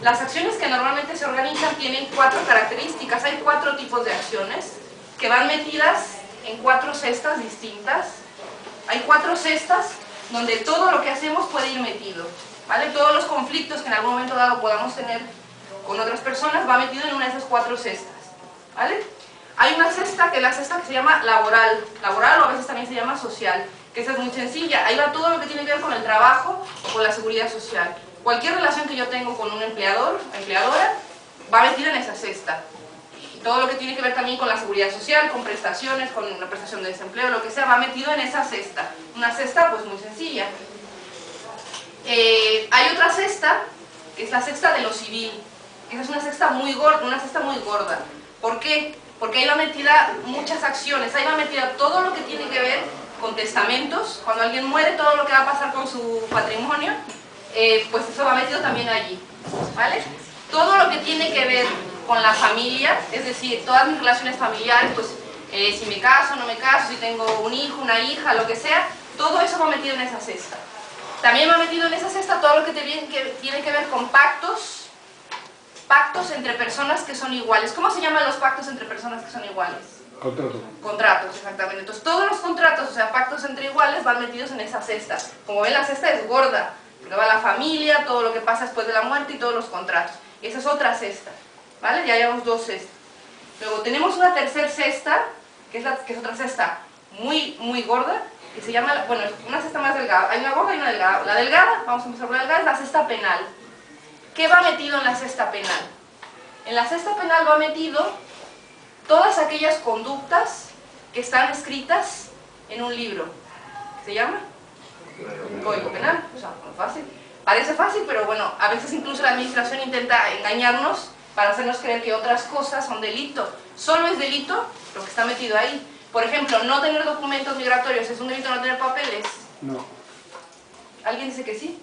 Las acciones que normalmente se organizan tienen 4 características. Hay 4 tipos de acciones que van metidas en 4 cestas distintas. Hay 4 cestas donde todo lo que hacemos puede ir metido, ¿vale? Todos los conflictos que en algún momento dado podamos tener con otras personas va metido en una de esas 4 cestas, ¿vale? Hay una cesta que es la cesta que se llama laboral, o a veces también se llama social, que esa es muy sencilla. Ahí va todo lo que tiene que ver con el trabajo o con la seguridad social. Cualquier relación que yo tengo con un empleador o empleadora va metida en esa cesta. Todo lo que tiene que ver también con la seguridad social, con prestaciones, con una prestación de desempleo, lo que sea, va metido en esa cesta. Una cesta pues muy sencilla. Hay otra cesta, que es la cesta de lo civil. Esa es una cesta muy gorda, ¿Por qué? Porque ahí va metida muchas acciones, ahí va metida todo lo que tiene que ver con testamentos. Cuando alguien muere, todo lo que va a pasar con su patrimonio, pues eso va metido también allí, ¿vale? Todo lo que tiene que ver con la familia, es decir, todas mis relaciones familiares, pues si me caso, no me caso, si tengo un hijo, una hija, lo que sea, todo eso va metido en esa cesta. También va metido en esa cesta todo lo que tiene que ver con pactos entre personas que son iguales. ¿Cómo se llaman los pactos entre personas que son iguales? Contratos. Contratos, exactamente. Entonces todos los contratos, o sea, pactos entre iguales, van metidos en esa cesta. Como ven, la cesta es gorda, porque va la familia, todo lo que pasa después de la muerte y todos los contratos. Esa es otra cesta, ¿vale? Ya llevamos 2 cestas. Luego tenemos una tercera cesta, que es otra cesta muy gorda, que se llama, bueno, una cesta más delgada. Hay una gorda y una delgada. La delgada, vamos a empezar por la delgada, es la cesta penal. ¿Qué va metido en la cesta penal? En la cesta penal va metido todas aquellas conductas que están escritas en un libro. ¿Se llama? Código Penal. O sea, muy fácil. Parece fácil, pero bueno, a veces incluso la administración intenta engañarnos para hacernos creer que otras cosas son delito. Solo es delito lo que está metido ahí. Por ejemplo, no tener documentos migratorios, ¿es un delito no tener papeles? No. ¿Alguien dice que sí?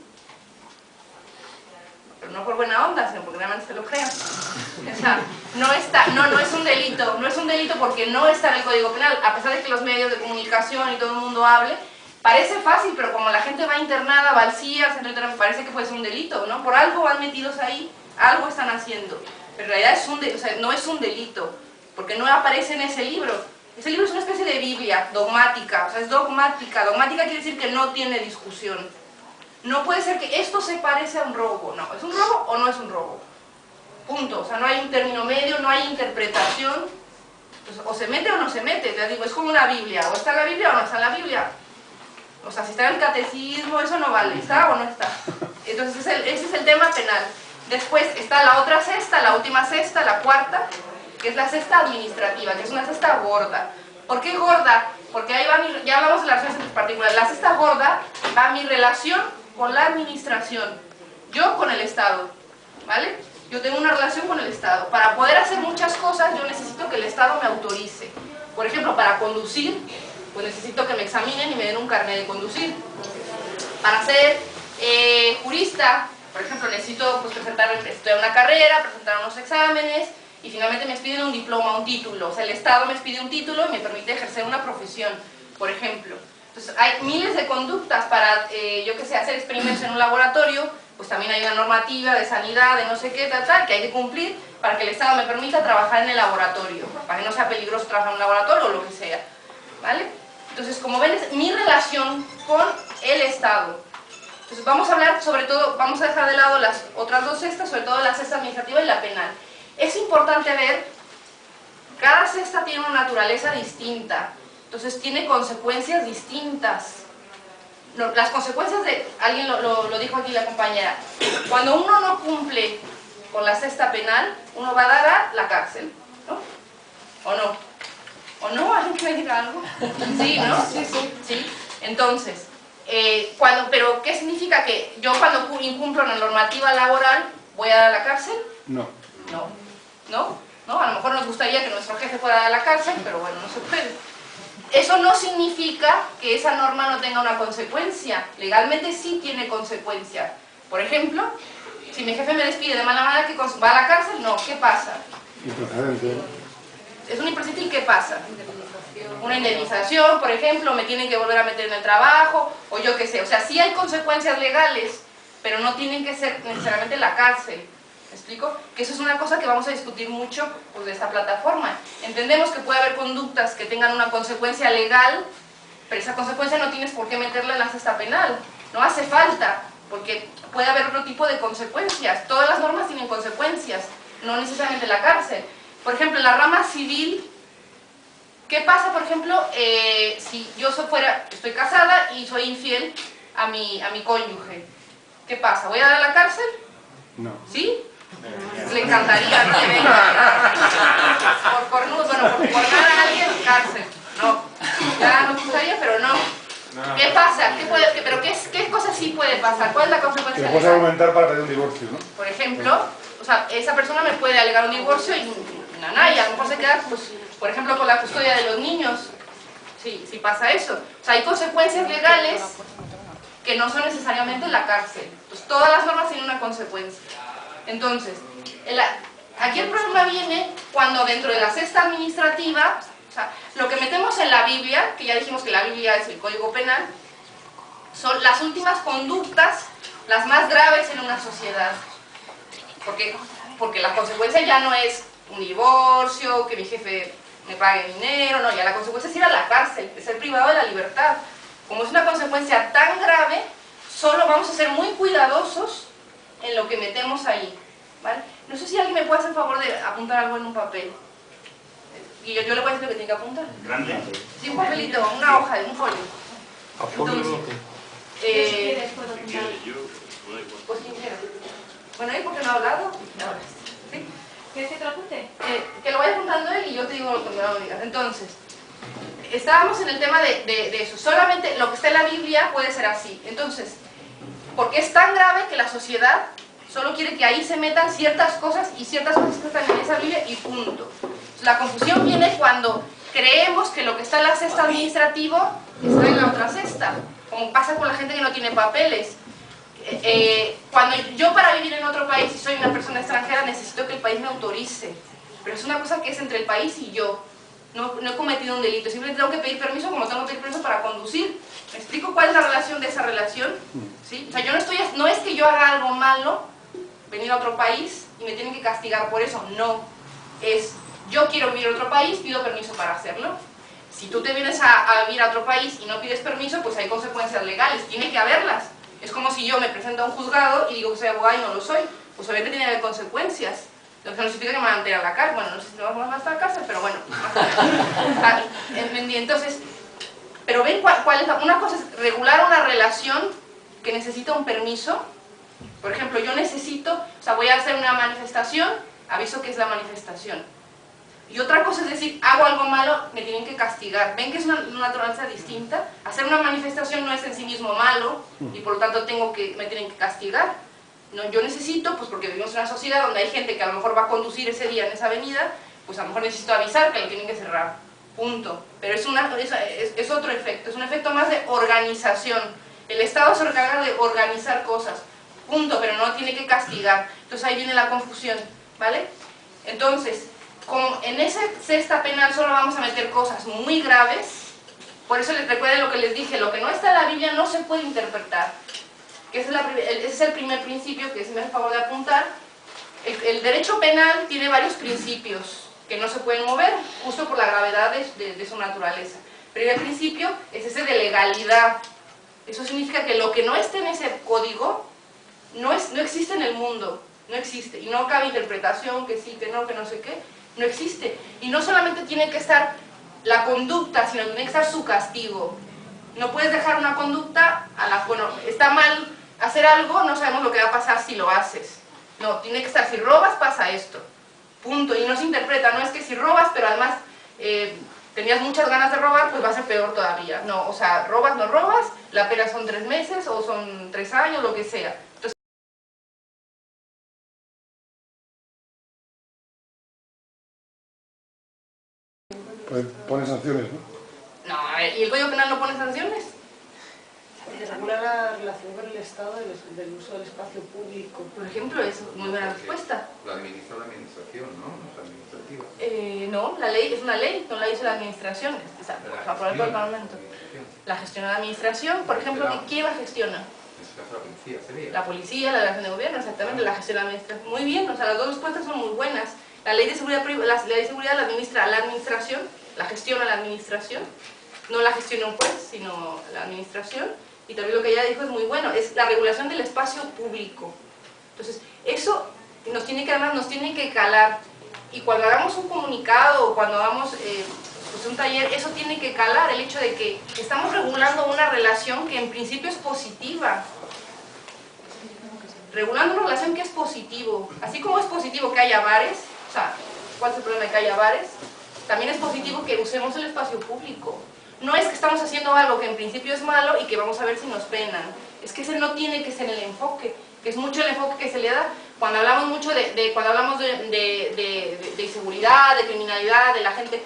Pero no por buena onda, sino porque realmente se lo crean. O sea, no es un delito porque no está en el Código Penal, a pesar de que los medios de comunicación y todo el mundo hable. Parece fácil, pero como la gente va internada, va al CIAS, me parece que puede ser un delito, ¿no? Por algo van metidos ahí, algo están haciendo. Pero en realidad no es un delito, porque no aparece en ese libro. Ese libro es una especie de Biblia dogmática, o sea, es dogmática. Dogmática quiere decir que no tiene discusión. No puede ser que esto se parece a un robo, no, ¿es un robo o no es un robo? Punto, o sea, no hay un término medio, no hay interpretación, pues, o se mete o no se mete, te digo, es como una Biblia, o está en la Biblia o no está en la Biblia. O sea, si está en el catecismo, eso no vale, ¿está o no está? Entonces ese es el tema penal. Después está la otra cesta, la última cesta, la cuarta, que es la cesta administrativa, que es una cesta gorda. ¿Por qué gorda? Porque ahí va ya hablamos de las relaciones entre particulares. La cesta gorda va mi relación con la administración, yo con el Estado, ¿vale? Yo tengo una relación con el Estado. Para poder hacer muchas cosas, yo necesito que el Estado me autorice. Por ejemplo, para conducir, pues necesito que me examinen y me den un carnet de conducir. Para ser jurista, por ejemplo, necesito pues, estudiar una carrera, presentar unos exámenes, y finalmente me piden un diploma, un título. O sea, el Estado me pide un título y me permite ejercer una profesión, por ejemplo. Entonces, hay miles de conductas para, yo que sé, hacer experimentos en un laboratorio, pues también hay una normativa de sanidad, de no sé qué, tal, que hay que cumplir para que el Estado me permita trabajar en el laboratorio, para que no sea peligroso trabajar en un laboratorio o lo que sea, ¿vale? Entonces, como ven, es mi relación con el Estado. Entonces, vamos a hablar sobre todo, vamos a dejar de lado las otras 2 cestas, sobre todo la cesta administrativa y la penal. Es importante ver, cada cesta tiene una naturaleza distinta. Entonces tiene consecuencias distintas. Las consecuencias de, alguien lo dijo aquí la compañera, cuando uno no cumple con la cesta penal, uno va a dar a la cárcel, ¿no? ¿O no? ¿O no? ¿Alguien que me diga algo? Sí, ¿no? Sí. Entonces, pero ¿qué significa que yo cuando incumplo la normativa laboral voy a dar a la cárcel? No. No, a lo mejor nos gustaría que nuestro jefe fuera a la cárcel, pero bueno, no se puede. Eso no significa que esa norma no tenga una consecuencia. Legalmente sí tiene consecuencias. Por ejemplo, si mi jefe me despide de mala manera, ¿qué va a la cárcel? No, ¿qué pasa? Improcedente. Es un improcedente y ¿qué pasa? Una indemnización, por ejemplo, me tienen que volver a meter en el trabajo, o yo qué sé. O sea, sí hay consecuencias legales, pero no tienen que ser necesariamente la cárcel. ¿Me explico? Que eso es una cosa que vamos a discutir mucho pues, de esta plataforma. Entendemos que puede haber conductas que tengan una consecuencia legal, pero esa consecuencia no tienes por qué meterla en la cesta penal. No hace falta, porque puede haber otro tipo de consecuencias. Todas las normas tienen consecuencias, no necesariamente la cárcel. Por ejemplo, en la rama civil, ¿qué pasa, por ejemplo, si yo estoy casada y soy infiel a mi cónyuge? ¿Qué pasa? ¿Voy a dar a la cárcel? No. ¿Sí? Le encantaría, ¿no? Por cornudo, bueno, por cornar a alguien, cárcel. No, ya no gustaría, pero no. ¿Qué pasa? ¿Qué cosa sí puede pasar? ¿Cuál es la consecuencia? Que puedes argumentar para pedir un divorcio, ¿no? Por ejemplo, o sea, esa persona me puede alegar un divorcio y a lo mejor se queda, pues, por ejemplo, con la custodia de los niños. Sí, sí pasa eso. O sea, hay consecuencias legales que no son necesariamente la cárcel. Pues todas las normas tienen una consecuencia. Entonces, aquí el problema viene cuando dentro de la cesta administrativa, o sea, lo que metemos en la Biblia, que ya dijimos que la Biblia es el Código Penal, son las últimas conductas, las más graves en una sociedad. Porque la consecuencia ya no es un divorcio, que mi jefe me pague dinero, no, ya la consecuencia es ir a la cárcel, es ser privado de la libertad. Como es una consecuencia tan grave, solo vamos a ser muy cuidadosos en lo que metemos ahí, ¿vale? No sé si alguien me puede hacer el favor de apuntar algo en un papel. Y yo le voy a decir lo que tiene que apuntar. ¿Grande? Sí, un papelito, una hoja, un folio. Entonces, pues quien quiera. Bueno, ¿y por qué no ha hablado? ¿Sí? ¿Quieres que te lo apunte? Que lo vaya apuntando él y yo te digo lo que me va a diga. Entonces, estábamos en el tema de eso. Solamente lo que está en la Biblia puede ser así. Entonces, porque es tan grave que la sociedad solo quiere que ahí se metan ciertas cosas y ciertas cosas que están en esa Biblia y punto. La confusión viene cuando creemos que lo que está en la cesta administrativa está en la otra cesta, como pasa con la gente que no tiene papeles. Cuando yo para vivir en otro país y soy una persona extranjera necesito que el país me autorice, pero es una cosa que es entre el país y yo. No he cometido un delito, simplemente tengo que pedir permiso como tengo que pedir permiso para conducir. ¿Me explico cuál es la relación de esa relación? ¿Sí? O sea, yo no es que yo haga algo malo, venir a otro país y me tienen que castigar por eso, no. Es, yo quiero vivir en otro país, pido permiso para hacerlo. Si tú te vienes a vivir a otro país y no pides permiso, pues hay consecuencias legales, tiene que haberlas. Es como si yo me presento a un juzgado y digo que soy abogada y no lo soy, pues obviamente tiene que haber consecuencias. Lo que no significa que me van a meter a la cárcel, bueno, no sé si no vamos a estar a la cárcel, pero bueno. Entonces, pero ven cuál es una cosa es regular una relación que necesita un permiso. Por ejemplo, yo necesito, o sea, voy a hacer una manifestación, aviso que es la manifestación. Y otra cosa es decir, hago algo malo, me tienen que castigar. ¿Ven que es una naturaleza distinta? Hacer una manifestación no es en sí mismo malo y por lo tanto me tienen que castigar. No, yo necesito, pues porque vivimos en una sociedad donde hay gente que a lo mejor va a conducir ese día en esa avenida, pues a lo mejor necesito avisar que le tienen que cerrar. Punto. Pero es otro efecto, es un efecto más de organización. El Estado se encarga de organizar cosas. Punto, pero no tiene que castigar. Entonces ahí viene la confusión, ¿vale? Entonces, como en esa cesta penal solo vamos a meter cosas muy graves, por eso les recuerdo lo que les dije, lo que no está en la Biblia no se puede interpretar. Que ese es el primer principio que se me hace el favor de apuntar. El derecho penal tiene varios principios que no se pueden mover, justo por la gravedad de su naturaleza. El primer principio es ese de legalidad. Eso significa que lo que no esté en ese código no existe en el mundo, no existe. Y no cabe interpretación, que sí, que no sé qué, no existe. Y no solamente tiene que estar la conducta, sino tiene que estar su castigo. No puedes dejar una conducta bueno, está mal hacer algo, no sabemos lo que va a pasar si lo haces. No, tiene que estar, si robas pasa esto. Punto. Y no se interpreta, no es que si robas, pero además tenías muchas ganas de robar, pues va a ser peor todavía. No, o sea, robas, no robas, la pena son 3 meses o son 3 años, lo que sea. Entonces, pues pone sanciones, ¿no? no, a ver, ¿y el Código Penal no pone sanciones? Regula la relación con el Estado del uso del espacio público. Por ejemplo, es muy buena respuesta. Lo administra la administración, ¿no? No es administrativa. No, la ley es una ley, no la hizo la administración, o sea, aprobada por el Parlamento. La gestiona la administración, por ejemplo, ¿quién la gestiona? Es la La policía sería. La policía, la delegación de gobierno, exactamente, la gestión administrativa. Muy bien, o sea, las dos respuestas son muy buenas. La ley de seguridad, la ley de seguridad la administra la administración, la gestiona la administración, no la gestiona un juez, sino la administración. Y también lo que ella dijo es muy bueno, es la regulación del espacio público. Entonces, eso nos tiene que, además, nos tiene que calar. Y cuando hagamos un comunicado o cuando hagamos pues un taller, eso tiene que calar, el hecho de que estamos regulando una relación que en principio es positiva. Regulando una relación que es positivo. Así como es positivo que haya bares, o sea, ¿cuál es el problema de que haya bares? También es positivo que usemos el espacio público. No es que estamos haciendo algo que en principio es malo y que vamos a ver si nos penan. Es que ese no tiene que ser el enfoque, que es mucho el enfoque que se le da cuando hablamos mucho cuando hablamos de inseguridad, de criminalidad, de la gente.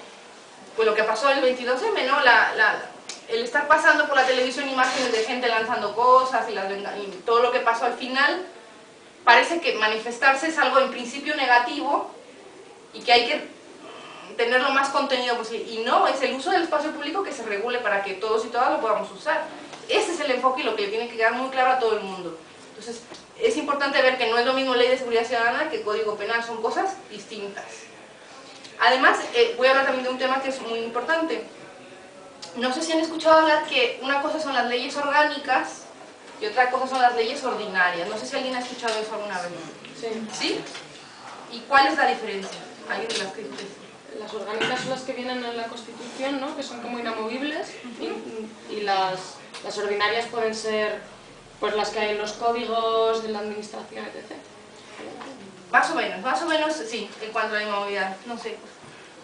Pues lo que pasó el 22M, ¿no? El estar pasando por la televisión imágenes de gente lanzando cosas y todo lo que pasó al final, parece que manifestarse es algo en principio negativo y que hay que tener lo más contenido posible. Y no, es el uso del espacio público que se regule para que todos y todas lo podamos usar. Ese es el enfoque y lo que le tiene que quedar muy claro a todo el mundo. Entonces, es importante ver que no es lo mismo Ley de Seguridad Ciudadana que Código Penal, son cosas distintas. Además, voy a hablar también de un tema que es muy importante. No sé si han escuchado hablar que una cosa son las leyes orgánicas y otra cosa son las leyes ordinarias. No sé si alguien ha escuchado eso alguna vez. Sí. ¿Sí? ¿Y cuál es la diferencia? ¿Alguien de las que dice? Las orgánicas son las que vienen en la Constitución, ¿no? Que son como inamovibles, y las ordinarias pueden ser pues las que hay en los códigos de la administración, etc. Más o menos, sí, en cuanto a la inmovilidad, no sé.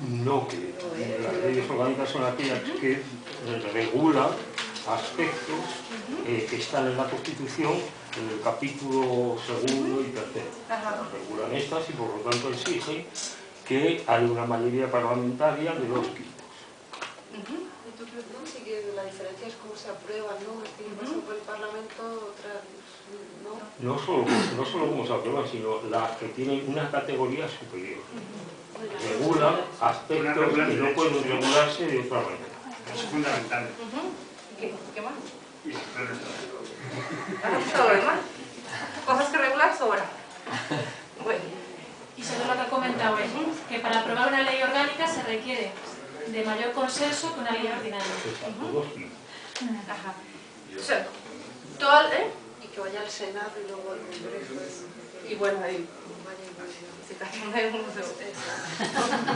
No, que las leyes orgánicas son aquellas que regulan aspectos que están en la Constitución, en el capítulo segundo y tercero. Regulan estas y por lo tanto exigen que hay una mayoría parlamentaria de 2 quintos. Sí, que la diferencia es cómo se aprueban, ¿no? Es decir, pasan por el Parlamento, otras no. No solo cómo se aprueban, sino las que tienen una categoría superior. Regulan aspectos que no pueden regularse de otra manera. Es fundamental. ¿Qué más? Y el resto. Sobra. Cosas que regular sobra. Bueno. Y según lo que ha comentado él, que para aprobar una ley orgánica se requiere de mayor consenso que una ley ordinaria. Ajá. O sea, todo, Y que vaya al Senado y luego al Congreso. y bueno, ahí Vaya inversión. se casan de unos de ustedes.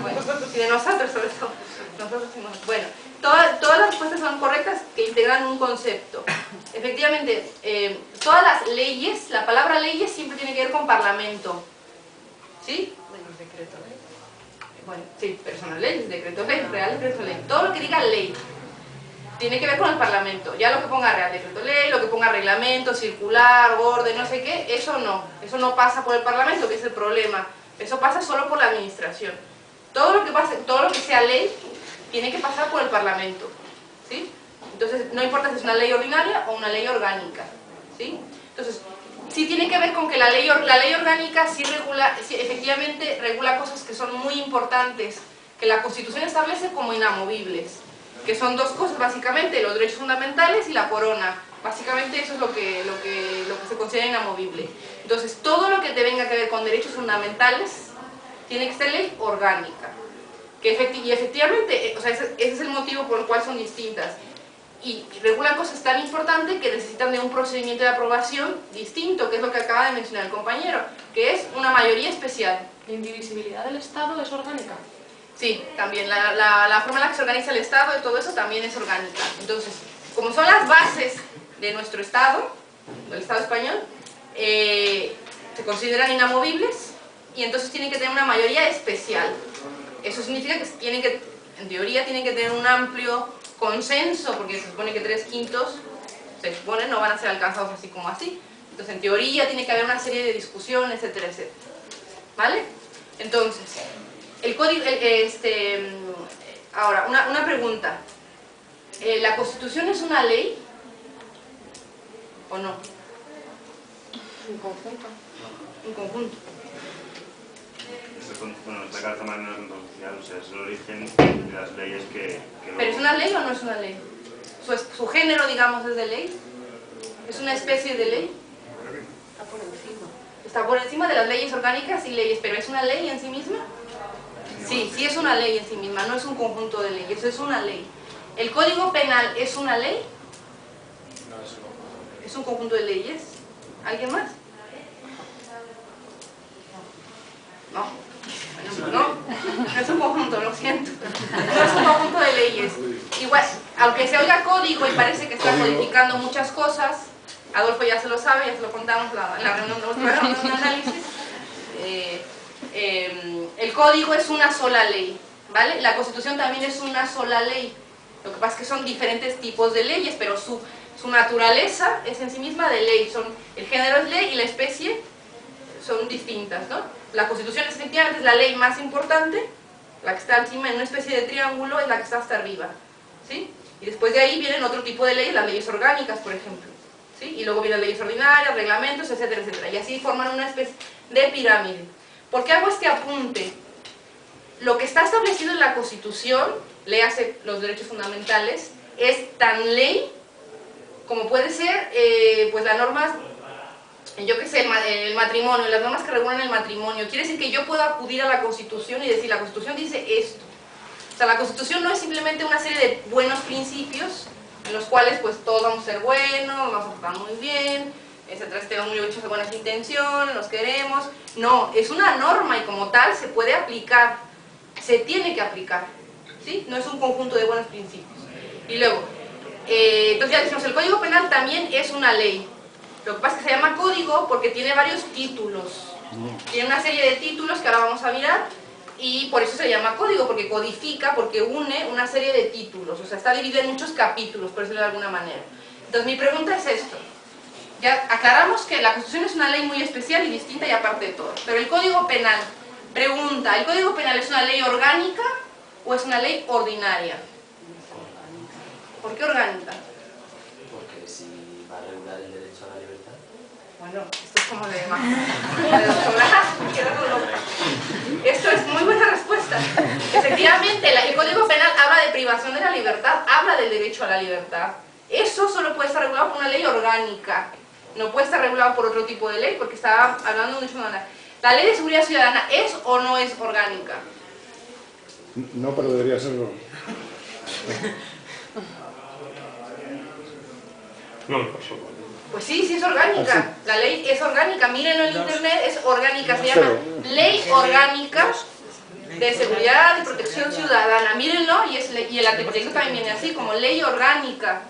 Bueno, y de nosotros sobre todo. Nosotros sí nos... Bueno, todas las respuestas son correctas que integran un concepto. Efectivamente, todas las leyes, la palabra leyes siempre tiene que ver con parlamento. ¿Sí? Menos decreto, ¿eh? Bueno, sí, pero son las leyes, decreto ley, real decreto ley. Todo lo que diga ley tiene que ver con el Parlamento. Ya lo que ponga real decreto ley, lo que ponga reglamento, circular, orden, no sé qué, eso no pasa por el Parlamento, que es el problema. Eso pasa solo por la administración. Todo lo que sea ley tiene que pasar por el Parlamento, ¿sí? Entonces, no importa si es una ley ordinaria o una ley orgánica, ¿sí? Entonces, sí tiene que ver con que la ley orgánica sí efectivamente regula cosas que son muy importantes, que la Constitución establece como inamovibles, que son 2 cosas básicamente, los derechos fundamentales y la corona. Básicamente eso es lo que se considera inamovible. Entonces, todo lo que tenga que ver con derechos fundamentales tiene que ser ley orgánica. Y efectivamente, o sea, ese es el motivo por el cual son distintas. Y regulan cosas tan importantes que necesitan de un procedimiento de aprobación distinto, que es lo que acaba de mencionar el compañero, que es una mayoría especial. ¿La indivisibilidad del Estado es orgánica? Sí, también la forma en la que se organiza el Estado y todo eso también es orgánica. Entonces, como son las bases de nuestro Estado, del Estado español, se consideran inamovibles y entonces tienen que tener una mayoría especial. Eso significa que en teoría tienen que tener un amplio consenso, porque se supone que 3 quintos se supone no van a ser alcanzados así como así. Entonces, en teoría tiene que haber una serie de discusiones, etcétera, etcétera. ¿Vale? Entonces, el código, ahora, una pregunta. ¿La Constitución es una ley o no? En conjunto. En conjunto. Bueno, esta carta magna constitucional, o sea, es el origen de las leyes que ¿Pero es una ley o no es una ley? ¿Su género, digamos, es de ley? ¿Es una especie de ley? por encima. Está por encima de las leyes orgánicas y leyes, pero ¿es una ley en sí misma? Sí, sí es una ley en sí misma, no es un conjunto de leyes, es una ley. ¿El Código Penal es una ley? No, es un conjunto. ¿Es un conjunto de leyes? ¿Alguien más? No. Bueno, pues no es un conjunto, lo siento. No es un conjunto de leyes. Igual, aunque se oiga código y parece que está codificando muchas cosas, Adolfo ya se lo sabe, ya se lo contamos en la reunión de análisis. El código es una sola ley, ¿vale? La Constitución también es una sola ley. Lo que pasa es que son diferentes tipos de leyes, pero su naturaleza es en sí misma de ley. El género es ley y la especie son distintas, ¿no? La Constitución efectivamente es la ley más importante, la que está encima en una especie de triángulo es la que está hasta arriba, ¿sí? Y después de ahí vienen otro tipo de leyes, las leyes orgánicas, por ejemplo, ¿sí? Y luego vienen leyes ordinarias, reglamentos, etcétera, etcétera. Y así forman una especie de pirámide. ¿Por qué hago este apunte? Lo que está establecido en la Constitución, léase los derechos fundamentales, es tan ley como puede ser pues las normas, yo qué sé, el matrimonio, las normas que regulan el matrimonio. Quiere decir que yo puedo acudir a la Constitución y decir, la Constitución dice esto. O sea, la Constitución no es simplemente una serie de buenos principios en los cuales pues todos vamos a ser buenos, vamos a portar muy bien, etcétera, tenemos muchas buenas intenciones, nos queremos. No, es una norma y como tal se puede aplicar, se tiene que aplicar, ¿sí? No es un conjunto de buenos principios. Y luego, entonces ya decimos, el Código Penal también es una ley. Lo que pasa es que se llama código porque tiene varios títulos. Tiene una serie de títulos que ahora vamos a mirar y por eso se llama código, porque codifica, porque une una serie de títulos. O sea, está dividido en muchos capítulos, por decirlo de alguna manera. Entonces mi pregunta es esto. Ya aclaramos que la Constitución es una ley muy especial y distinta y aparte de todo. Pero el Código Penal, pregunta, ¿el Código Penal es una ley orgánica o es una ley ordinaria? ¿Por qué orgánica? Porque si va a regular el derecho a la libertad. Bueno, esto es como de doctorado. Esto es muy buena respuesta. Efectivamente, el Código Penal habla de privación de la libertad, habla del derecho a la libertad. Eso solo puede estar regulado por una ley orgánica. No puede estar regulado por otro tipo de ley, porque estaba hablando de un hecho fundamental. ¿La ley de seguridad ciudadana es o no es orgánica? No, pero debería serlo. No me pasó. Pues sí, sí es orgánica. La ley es orgánica. Mírenlo en internet, es orgánica. Se llama Ley Orgánica de Seguridad y Protección Ciudadana. Mírenlo y el anteproyecto también viene así, como ley orgánica.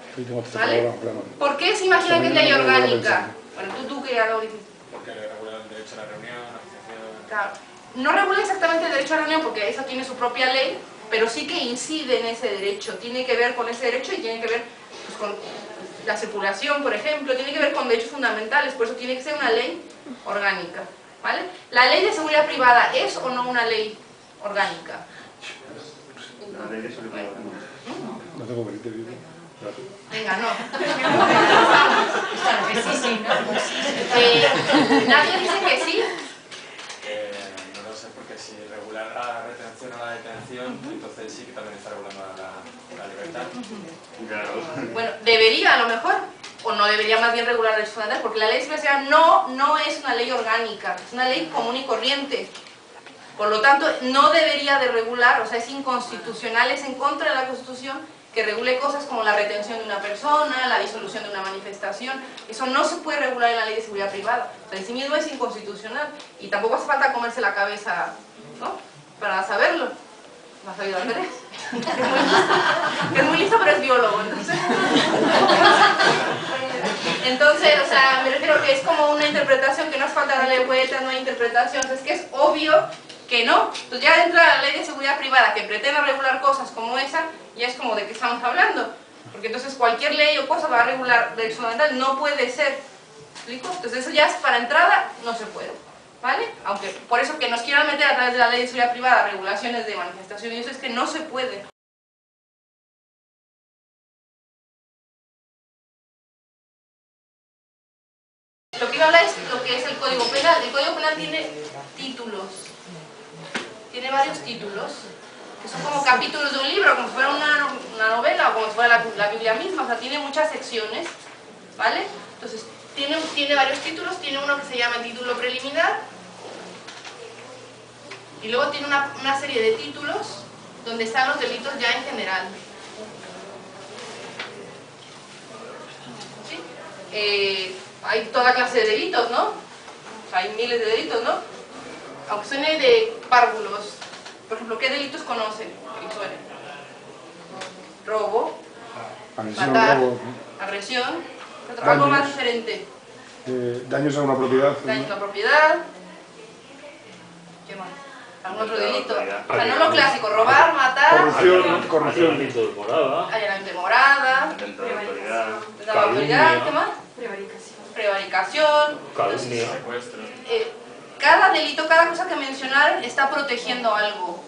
¿Vale? ¿Por qué se imagina que es ley orgánica? Bueno, tú que ya lo dijiste. Porque regula el derecho a la reunión, a la asociación. Claro. No regula exactamente el derecho a la reunión porque eso tiene su propia ley, pero sí que incide en ese derecho. Tiene que ver con ese derecho y tiene que ver pues, con la circulación, por ejemplo, tiene que ver con derechos fundamentales, por eso tiene que ser una ley orgánica. ¿Vale? ¿La ley de seguridad privada es o no una ley orgánica? La ley de seguridad privada. No tengo 20 minutos. Venga, no. Claro que sí, sí, ¿no? ¿Nadie dice que sí? No lo sé, porque si regular la retención o la detención, entonces sí que también está regulando la libertad. Claro. Bueno, debería a lo mejor, o no debería más bien regular derechos fundamentales, porque la ley de seguridad no es una ley orgánica, es una ley común y corriente. Por lo tanto, no debería de regular, o sea, es inconstitucional, es en contra de la Constitución que regule cosas como la retención de una persona, la disolución de una manifestación. Eso no se puede regular en la ley de seguridad privada. O sea, en sí mismo es inconstitucional y tampoco hace falta comerse la cabeza, ¿no? Para saberlo. ¿Me has oído, Andrés? Que es muy listo, pero es biólogo, entonces, o sea, me refiero que es como una interpretación que no hace falta darle vueltas, no hay interpretación, es que es obvio que no. Entonces ya dentro de la ley de seguridad privada que pretende regular cosas como esa, ya es como de qué estamos hablando. Porque entonces cualquier ley o cosa va a regular derechos fundamentales, no puede ser. ¿Me explico? Entonces eso ya es para entrada, no se puede. ¿Vale? Aunque por eso que nos quieran meter a través de la ley de seguridad privada regulaciones de manifestación y eso es que no se puede. Lo que iba a hablar es lo que es el Código Penal. El Código Penal tiene títulos. Tiene varios títulos, que son como capítulos de un libro, como si fuera una novela o como si fuera la Biblia misma. O sea, tiene muchas secciones, ¿vale? Entonces, Tiene varios títulos, tiene uno que se llama el título preliminar y luego tiene una serie de títulos donde están los delitos ya en general. ¿Sí? Hay toda clase de delitos, ¿no? O sea, hay miles de delitos, ¿no? Aunque suene de párvulos. Por ejemplo, ¿qué delitos conocen? Que suene. Robo, Agresión, matar, robo, agresión, algo más diferente. daños a una propiedad. Daños a la propiedad. ¿Qué más? ¿Algún otro delito? O sea, no lo clásico, robar, matar. Corrupción. Allanamiento de morada. Allanamiento de morada. Dentro de la autoridad. Desde la autoridad, ¿qué más? Prevaricación. Calumnia. Secuestro. Cada delito, cada cosa que mencionaron está protegiendo algo.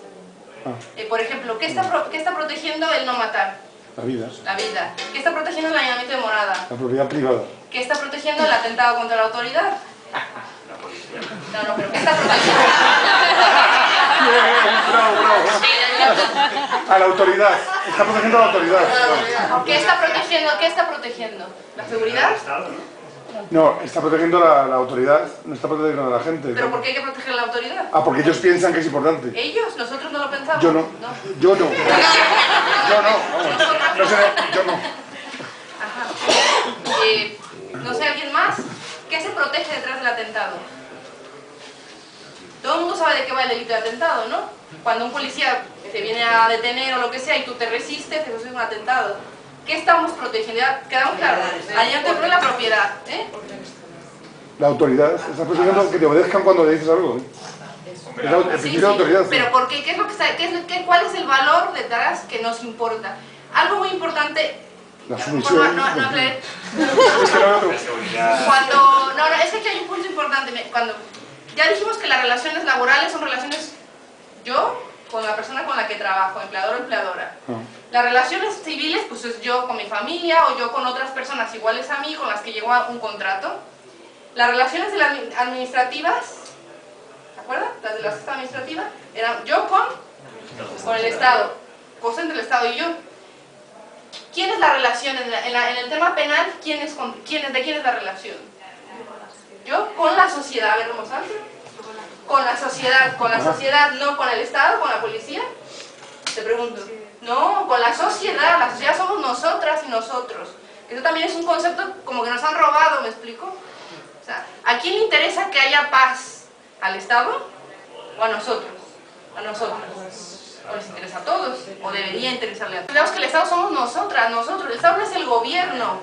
Por ejemplo, ¿qué está protegiendo el no matar? La vida. La vida. ¿Qué está protegiendo el allanamiento de morada? La propiedad privada. ¿Qué está protegiendo el atentado contra la autoridad? La policía. No, pero ¿qué está protegiendo? A la autoridad. Está protegiendo a la autoridad. ¿Qué está protegiendo? ¿Qué está protegiendo? ¿La seguridad? No, está protegiendo la autoridad, no está protegiendo a la gente. ¿Pero por qué hay que proteger a la autoridad? Ah, porque ellos piensan que es importante. ¿Ellos? ¿Nosotros no lo pensamos? Yo no. Yo no. Yo no. Vamos. No sé, yo no. Ajá. No sé, ¿alguien más? ¿Qué se protege detrás del atentado? Todo el mundo sabe de qué va el delito de atentado, ¿no? Cuando un policía te viene a detener o lo que sea y tú te resistes, eso es un atentado. ¿Qué estamos protegiendo? ¿Ya quedamos claros? Allá te la propiedad, ¿eh? La autoridad. Estás protegiendo que te obedezcan cuando le dices algo. Es el principio de autoridad. Pero ¿por qué? ¿Qué es lo que está, ¿cuál es el valor detrás que nos importa? Algo muy importante. La sumisión. No aclaré. Es que no hay otro. Cuando, no, es que aquí hay un punto importante. Cuando ya dijimos que las relaciones laborales son relaciones yo con la persona con la que trabajo, empleador o empleadora. Las relaciones civiles, pues es yo con mi familia o yo con otras personas iguales a mí con las que llego a un contrato. Las relaciones administrativas, ¿se acuerdan? Las de la cesta administrativa, eran yo con el Estado, cosa entre el Estado y yo. ¿Quién es la relación? En el tema penal, ¿de quién es la relación? Yo con la sociedad, a ver, ¿cómo salta? Con la sociedad, no con el Estado, con la policía. Te pregunto. No, con la sociedad somos nosotras y nosotros. Eso también es un concepto como que nos han robado, ¿me explico? O sea, ¿a quién le interesa que haya paz? ¿Al Estado o a nosotros? A nosotros. O les interesa a todos, o debería interesarle a todos. Digamos que el Estado somos nosotras, nosotros. El Estado no es el gobierno.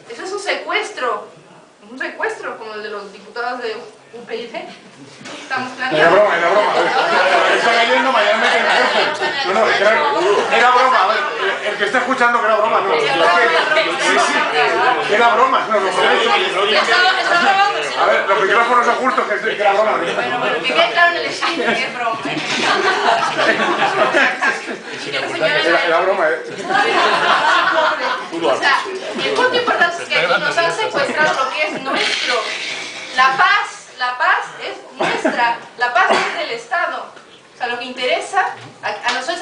Eso es un secuestro. Un secuestro, como el de los diputados de UPyD. Estamos planeando. Era broma. Está cayendo, mañana me queda cárcel. No, era broma. A ver, el que está escuchando que era broma, no. Sí, era broma. A ver, los micrófonos ocultos que era broma. Bueno, que quede claro en el stream que es broma. Era broma, O sea, el punto importante es que aquí nos han secuestrado lo que es nuestro. La paz es nuestra, la paz es del Estado. O sea, lo que interesa, a nosotros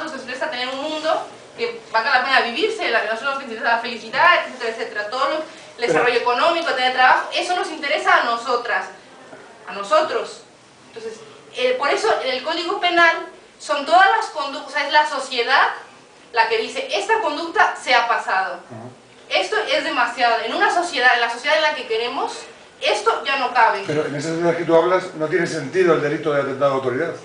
nos interesa tener un mundo que valga la pena vivirse, a nosotros nos interesa la felicidad, etcétera, etcétera. Todo el desarrollo económico, tener trabajo, eso nos interesa a nosotras, a nosotros. Entonces, por eso en el Código Penal son todas las conductas, o sea, es la sociedad la que dice, esta conducta se ha pasado. Esto es demasiado. En una sociedad, en la sociedad en la que queremos, esto ya no cabe. Pero en esa sociedad que tú hablas no tiene sentido el delito de atentado a autoridad.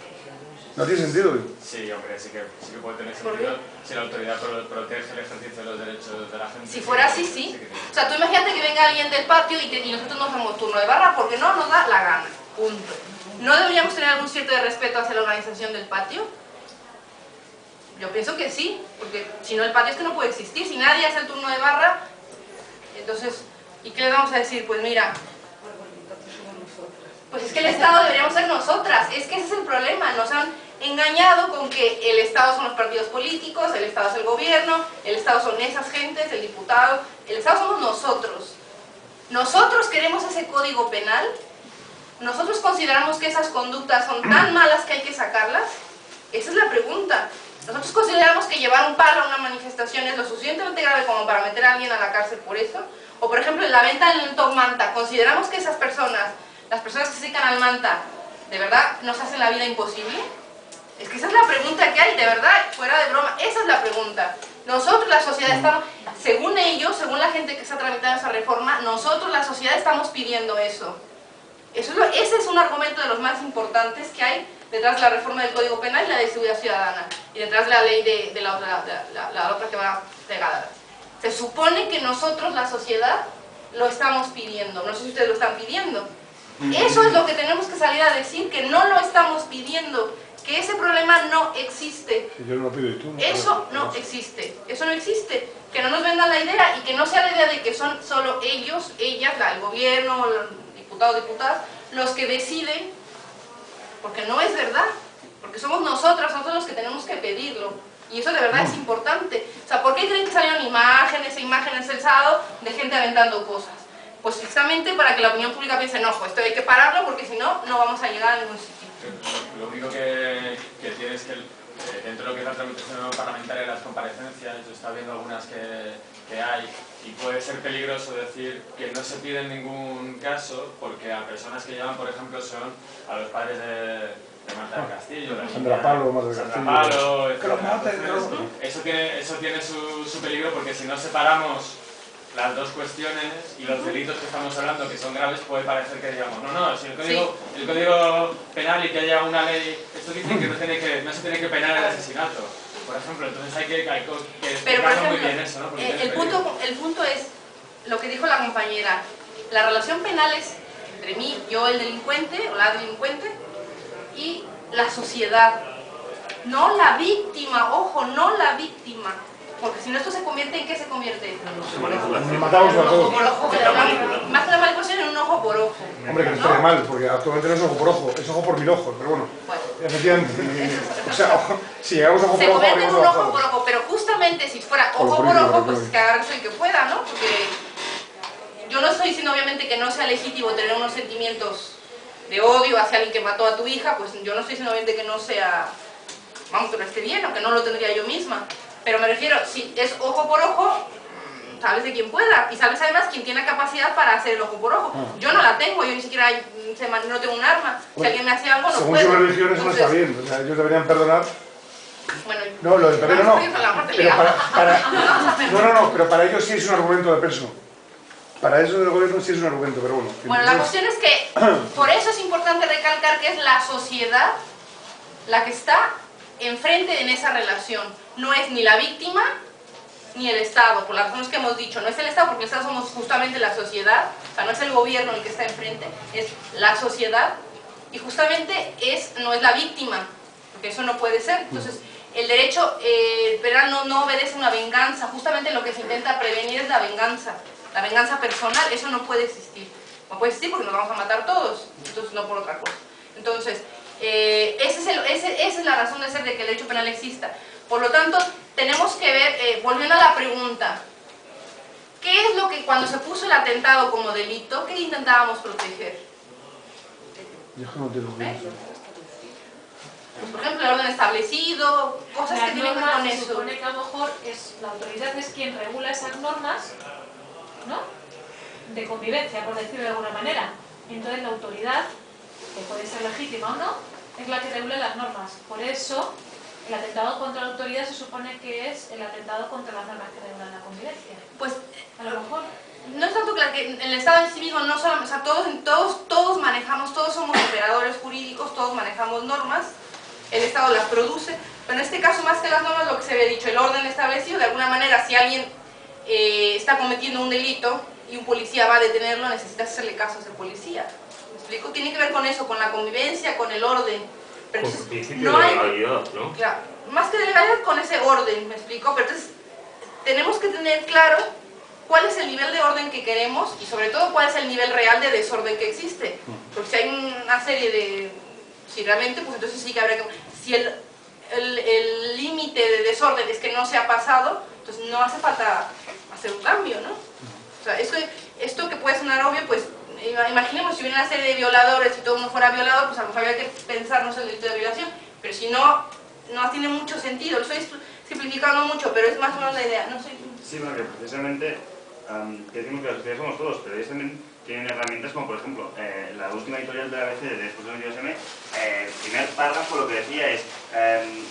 No tiene sentido. Sí, hombre, sí que puede tener sentido si la autoridad protege el ejercicio de los derechos de la gente. Si fuera así, sí. O sea, tú imagínate que venga alguien del patio y nosotros nos hacemos turno de barra porque no nos da la gana. Punto. ¿No deberíamos tener algún cierto de respeto hacia la organización del patio? Yo pienso que sí, porque si no el patio es que no puede existir. Si nadie hace el turno de barra, entonces, ¿y qué les vamos a decir? Pues mira, pues es que el Estado deberíamos ser nosotras. Es que ese es el problema. Nos han engañado con que el Estado son los partidos políticos, el Estado es el gobierno, el Estado son esas gentes, el diputado. El Estado somos nosotros. Nosotros queremos ese código penal. Nosotros consideramos que esas conductas son tan malas que hay que sacarlas. Esa es la pregunta. Nosotros consideramos que llevar un palo a una manifestación es lo suficientemente grave como para meter a alguien a la cárcel por eso. O por ejemplo, en la venta en el top manta, ¿consideramos que esas personas, las personas que se dedican al manta, de verdad nos hacen la vida imposible? Es que esa es la pregunta que hay, de verdad, fuera de broma, esa es la pregunta. Nosotros, la sociedad, estamos, según ellos, según la gente que está tramitando esa reforma, nosotros, la sociedad, estamos pidiendo eso. Ese es un argumento de los más importantes que hay detrás de la reforma del Código Penal y la de seguridad ciudadana, y detrás de la ley de la otra que va pegada. Se supone que nosotros, la sociedad, lo estamos pidiendo. No sé si ustedes lo están pidiendo. Eso es lo que tenemos que salir a decir, que no lo estamos pidiendo, que ese problema no existe. Si yo no lo pido y tú, eso no existe, eso no existe. Que no nos vendan la idea y que no sea la idea de que son solo ellos, ellas, el gobierno, los diputados, diputadas, los que deciden, porque no es verdad, porque somos nosotros los que tenemos que pedirlo. Y eso de verdad es importante. O sea, ¿por qué creen que salieron imágenes e imágenes el sábado de gente aventando cosas? Pues precisamente para que la opinión pública piense, no, pues esto hay que pararlo porque si no, no vamos a llegar a ningún sitio. Lo único que tiene es que dentro de lo que es la tramitación parlamentaria de las comparecencias, yo estaba viendo algunas que hay, y puede ser peligroso decir que no se pide en ningún caso, porque a personas que llevan, por ejemplo, son a los padres de Marta del Castillo, Sandra Palo, Marta del Castillo. Sandra Palo, etc. Eso tiene su peligro, porque si no separamos las dos cuestiones y los delitos que estamos hablando, que son graves, puede parecer que digamos, no, si el código penal y que haya una ley, esto dice que no se tiene que penar el asesinato, por ejemplo, entonces hay que explicarlo muy bien eso, ¿no? Porque el punto es lo que dijo la compañera, la relación penal es entre mí, yo el delincuente o la delincuente, y la sociedad, no la víctima, ojo, no la víctima. Porque si no, esto se convierte en ¿qué se convierte? Matamos a todos. Más que una manipulación, en un ojo por ojo. Hombre, que estaría mal, porque actualmente no es ojo por ojo, es ojo por mil ojos, pero bueno. Efectivamente. O sea, si llegamos a ojo por ojo, se convierte en un ojo por ojo, pero justamente si fuera ojo por ojo, pues que agarre el que pueda, ¿no? Porque yo no estoy diciendo obviamente que no sea legítimo tener unos sentimientos de odio hacia alguien que mató a tu hija, pues yo no estoy diciendo obviamente que no sea, vamos, que no esté bien, o que no lo tendría yo misma. Pero me refiero, si es ojo por ojo, sabes de quién pueda, y sabes además quién tiene capacidad para hacer el ojo por ojo. Yo no la tengo, yo ni siquiera no tengo un arma. Si alguien me hace algo, no puedo. Según su religión eso no está bien, o sea, ellos deberían perdonar. Bueno, no, lo del perdón no. Pero pero para ellos sí es un argumento de peso. Para eso del gobierno sí es un argumento, pero bueno. Bueno, la cuestión es que, por eso es importante recalcar que es la sociedad la que está enfrente en esa relación. No es ni la víctima ni el Estado, por las razones que hemos dicho. No es el Estado, porque el Estado somos justamente la sociedad, o sea, no es el gobierno el que está enfrente, es la sociedad, y justamente no es la víctima, porque eso no puede ser. Entonces, el derecho penal no obedece a una venganza, justamente lo que se intenta prevenir es la venganza personal, eso no puede existir. No puede existir porque nos vamos a matar todos, entonces no por otra cosa. Entonces, esa es la razón de ser de que el derecho penal exista. Por lo tanto, tenemos que ver, volviendo a la pregunta, ¿qué es lo que cuando se puso el atentado como delito, qué intentábamos proteger? Por ejemplo, el orden establecido, cosas que tienen que ver con eso. Se supone que a lo mejor la autoridad es quien regula esas normas, ¿no? De convivencia, por decirlo de alguna manera. Entonces la autoridad, que puede ser legítima o no, es la que regula las normas. Por eso, el atentado contra la autoridad se supone que es el atentado contra las normas que regulan la convivencia. Pues, a lo mejor. No es tanto que el Estado en sí mismo, no solamente, o sea, todos manejamos, todos somos operadores jurídicos, todos manejamos normas, el Estado las produce, pero en este caso, más que las normas, lo que se había dicho, el orden establecido, de alguna manera, si alguien está cometiendo un delito y un policía va a detenerlo, necesitas hacerle caso a ese policía. ¿Me explico? Tiene que ver con eso, con la convivencia, con el orden. Pero con el principio de legalidad, ¿no? Claro, más que de legalidad, con ese orden, ¿me explico? Pero entonces, tenemos que tener claro cuál es el nivel de orden que queremos y sobre todo cuál es el nivel real de desorden que existe. Porque si hay una serie de... Si realmente, pues entonces sí que habría que... Si el límite de desorden es que no se ha pasado, entonces no hace falta hacer un cambio, ¿no? O sea, esto que puede sonar obvio, pues imaginemos si hubiera una serie de violadores y todo uno fuera violador, pues a lo mejor habría que pensarnos en el delito de violación, pero si no, no tiene mucho sentido. Lo estoy simplificando mucho, pero es más o menos la idea, no sé. Sí, porque precisamente que decimos que la sociedad somos todos, pero ellos también tienen herramientas como, por ejemplo, la última editorial de la ABC de Después de 22M, el primer párrafo lo que decía es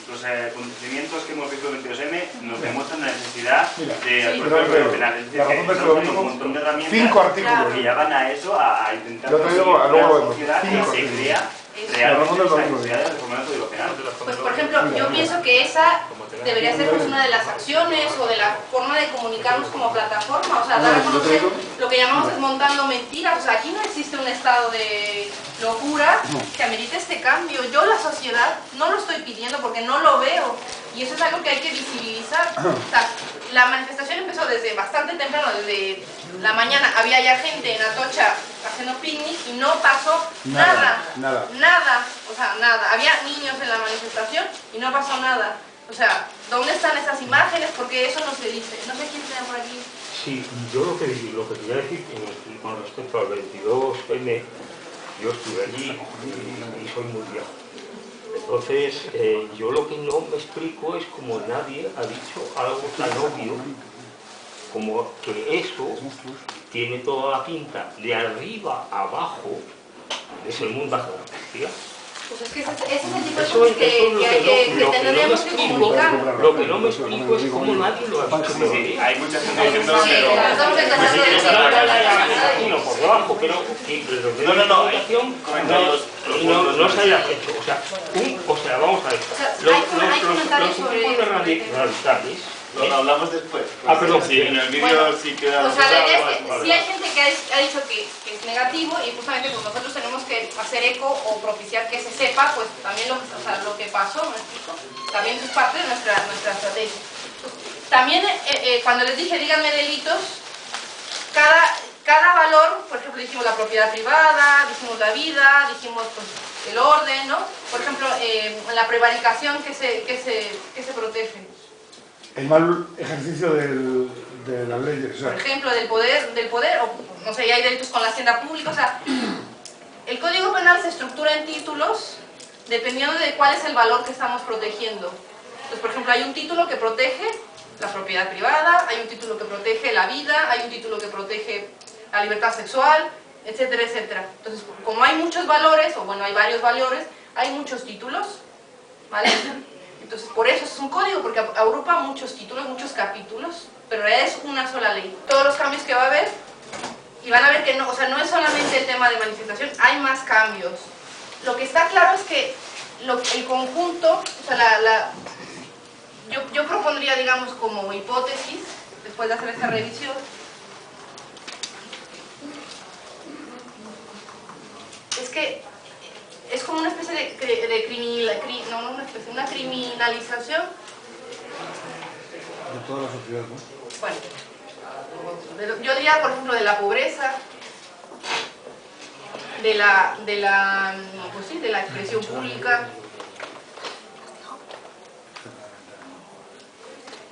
los acontecimientos que hemos visto en 22M nos demuestran la necesidad de actuar en el penal. Es decir, que tenemos un montón de herramientas 5 artículos que llevan a eso, a intentar yo te digo, conseguir luego una sociedad que se crea realmente esa necesidad de reformar el Código Penal. Pues por ejemplo, yo pienso que esa debería ser pues, una de las acciones o de la forma de comunicarnos como plataforma, o sea, dar a conocer lo que llamamos desmontando mentiras. O sea, aquí no existe un estado de locura que amerite este cambio. Yo, la sociedad, no lo estoy pidiendo porque no lo veo, y eso es algo que hay que visibilizar. O sea, la manifestación empezó desde bastante temprano, desde la mañana había ya gente en Atocha haciendo picnic y no pasó nada, o sea, nada. Había niños en la manifestación y no pasó nada. O sea, ¿dónde están esas imágenes? Porque eso no se dice. No sé quién está por aquí. Sí, yo lo que quería decir con respecto al 22M, yo estuve allí y soy muy viejo. Entonces, yo lo que no me explico es como nadie ha dicho algo tan obvio como que eso tiene toda la pinta de arriba a abajo, es el mundo de la justicia. Pues es que ese es el tipo de cosas que tendríamos que comunicar. Lo que no me explico es cómo nadie lo ha dicho. Sí, hay mucha gente diciendo por debajo, pero no se haya hecho. O sea, vamos a ver. Los grupos radicales. Lo hablamos después. Perdón. Sí, en el vídeo sí queda... O sea, la idea es que sí hay gente que ha dicho que es negativo y justamente pues nosotros tenemos que hacer eco o propiciar que se sepa pues también lo que pasó, ¿me explico? También es parte de nuestra estrategia. También cuando les dije díganme delitos, cada valor, por ejemplo dijimos la propiedad privada, dijimos la vida, dijimos pues, el orden, ¿no? Por ejemplo, la prevaricación que se protege. El mal ejercicio de las leyes. O sea. Por ejemplo, del poder, o no sé, ya hay delitos con la hacienda pública. O sea, el Código Penal se estructura en títulos dependiendo de cuál es el valor que estamos protegiendo. Entonces, por ejemplo, hay un título que protege la propiedad privada, hay un título que protege la vida, hay un título que protege la libertad sexual, etcétera, etcétera. Entonces, como hay muchos valores, o bueno, hay varios valores, hay muchos títulos, ¿vale? Entonces, por eso es un código, porque agrupa muchos títulos, muchos capítulos, pero es una sola ley. Todos los cambios que va a haber, y van a ver que no, o sea, no es solamente el tema de manifestación, hay más cambios. Lo que está claro es que el conjunto, o sea, yo propondría, digamos, como hipótesis, después de hacer esta revisión, es que es como una especie una criminalización de toda la sociedad, ¿no? Bueno, yo diría, por ejemplo, de la pobreza, de la expresión pública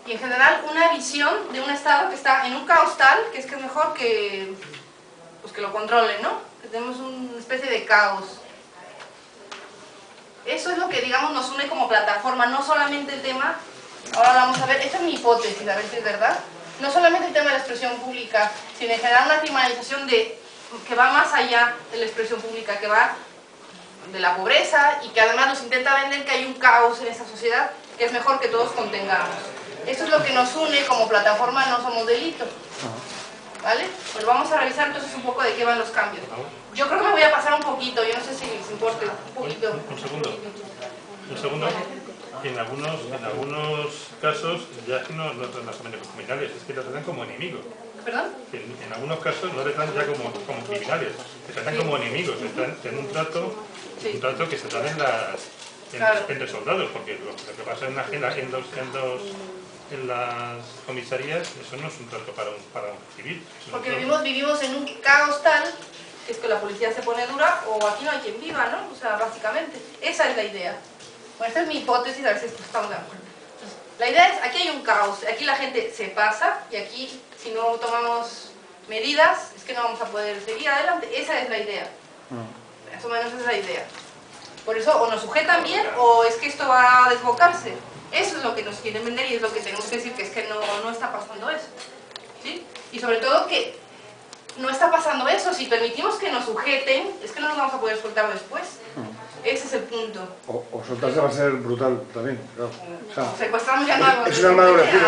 y en general una visión de un Estado que está en un caos tal que es mejor que lo controle, ¿no? Que tenemos una especie de caos. Eso es lo que, digamos, nos une como plataforma, no solamente el tema, ahora vamos a ver, esta es mi hipótesis, a ver si es verdad, no solamente el tema de la expresión pública, sino en general una criminalización que va más allá de la expresión pública, que va de la pobreza y que además nos intenta vender que hay un caos en esta sociedad que es mejor que todos contengamos. Eso es lo que nos une como plataforma, no somos delito. ¿Vale? Pues vamos a revisar entonces un poco de qué van los cambios. Yo creo que me voy a pasar un poquito, yo no sé si les importa, un poquito. Un segundo. En algunos casos ya no tratan solamente como criminales, es que los tratan como enemigos. ¿Perdón? En algunos casos no les tratan ya como criminales, se tratan como enemigos, están en un trato que se dan entre soldados, porque lo que pasa en las comisarías, eso no es un trato para un civil. Porque vivimos en un caos tal, que es que la policía se pone dura, o aquí no hay quien viva, ¿no? O sea, básicamente, esa es la idea. Bueno, esta es mi hipótesis, a ver si estamos de acuerdo. Entonces, la idea es, aquí hay un caos, aquí la gente se pasa, y aquí, si no tomamos medidas, es que no vamos a poder seguir adelante. Esa es la idea. Más o menos esa es la idea. Por eso, o nos sujetan bien, o es que esto va a desbocarse. Eso es lo que nos quieren vender y es lo que tenemos que decir, que es que no está pasando eso. ¿Sí? Y sobre todo que no está pasando eso. Si permitimos que nos sujeten, es que no nos vamos a poder soltar después. Ese es el punto. O soltarse va a ser brutal también, claro. O sea, secuestramos ya no. Es un arma de doble filo.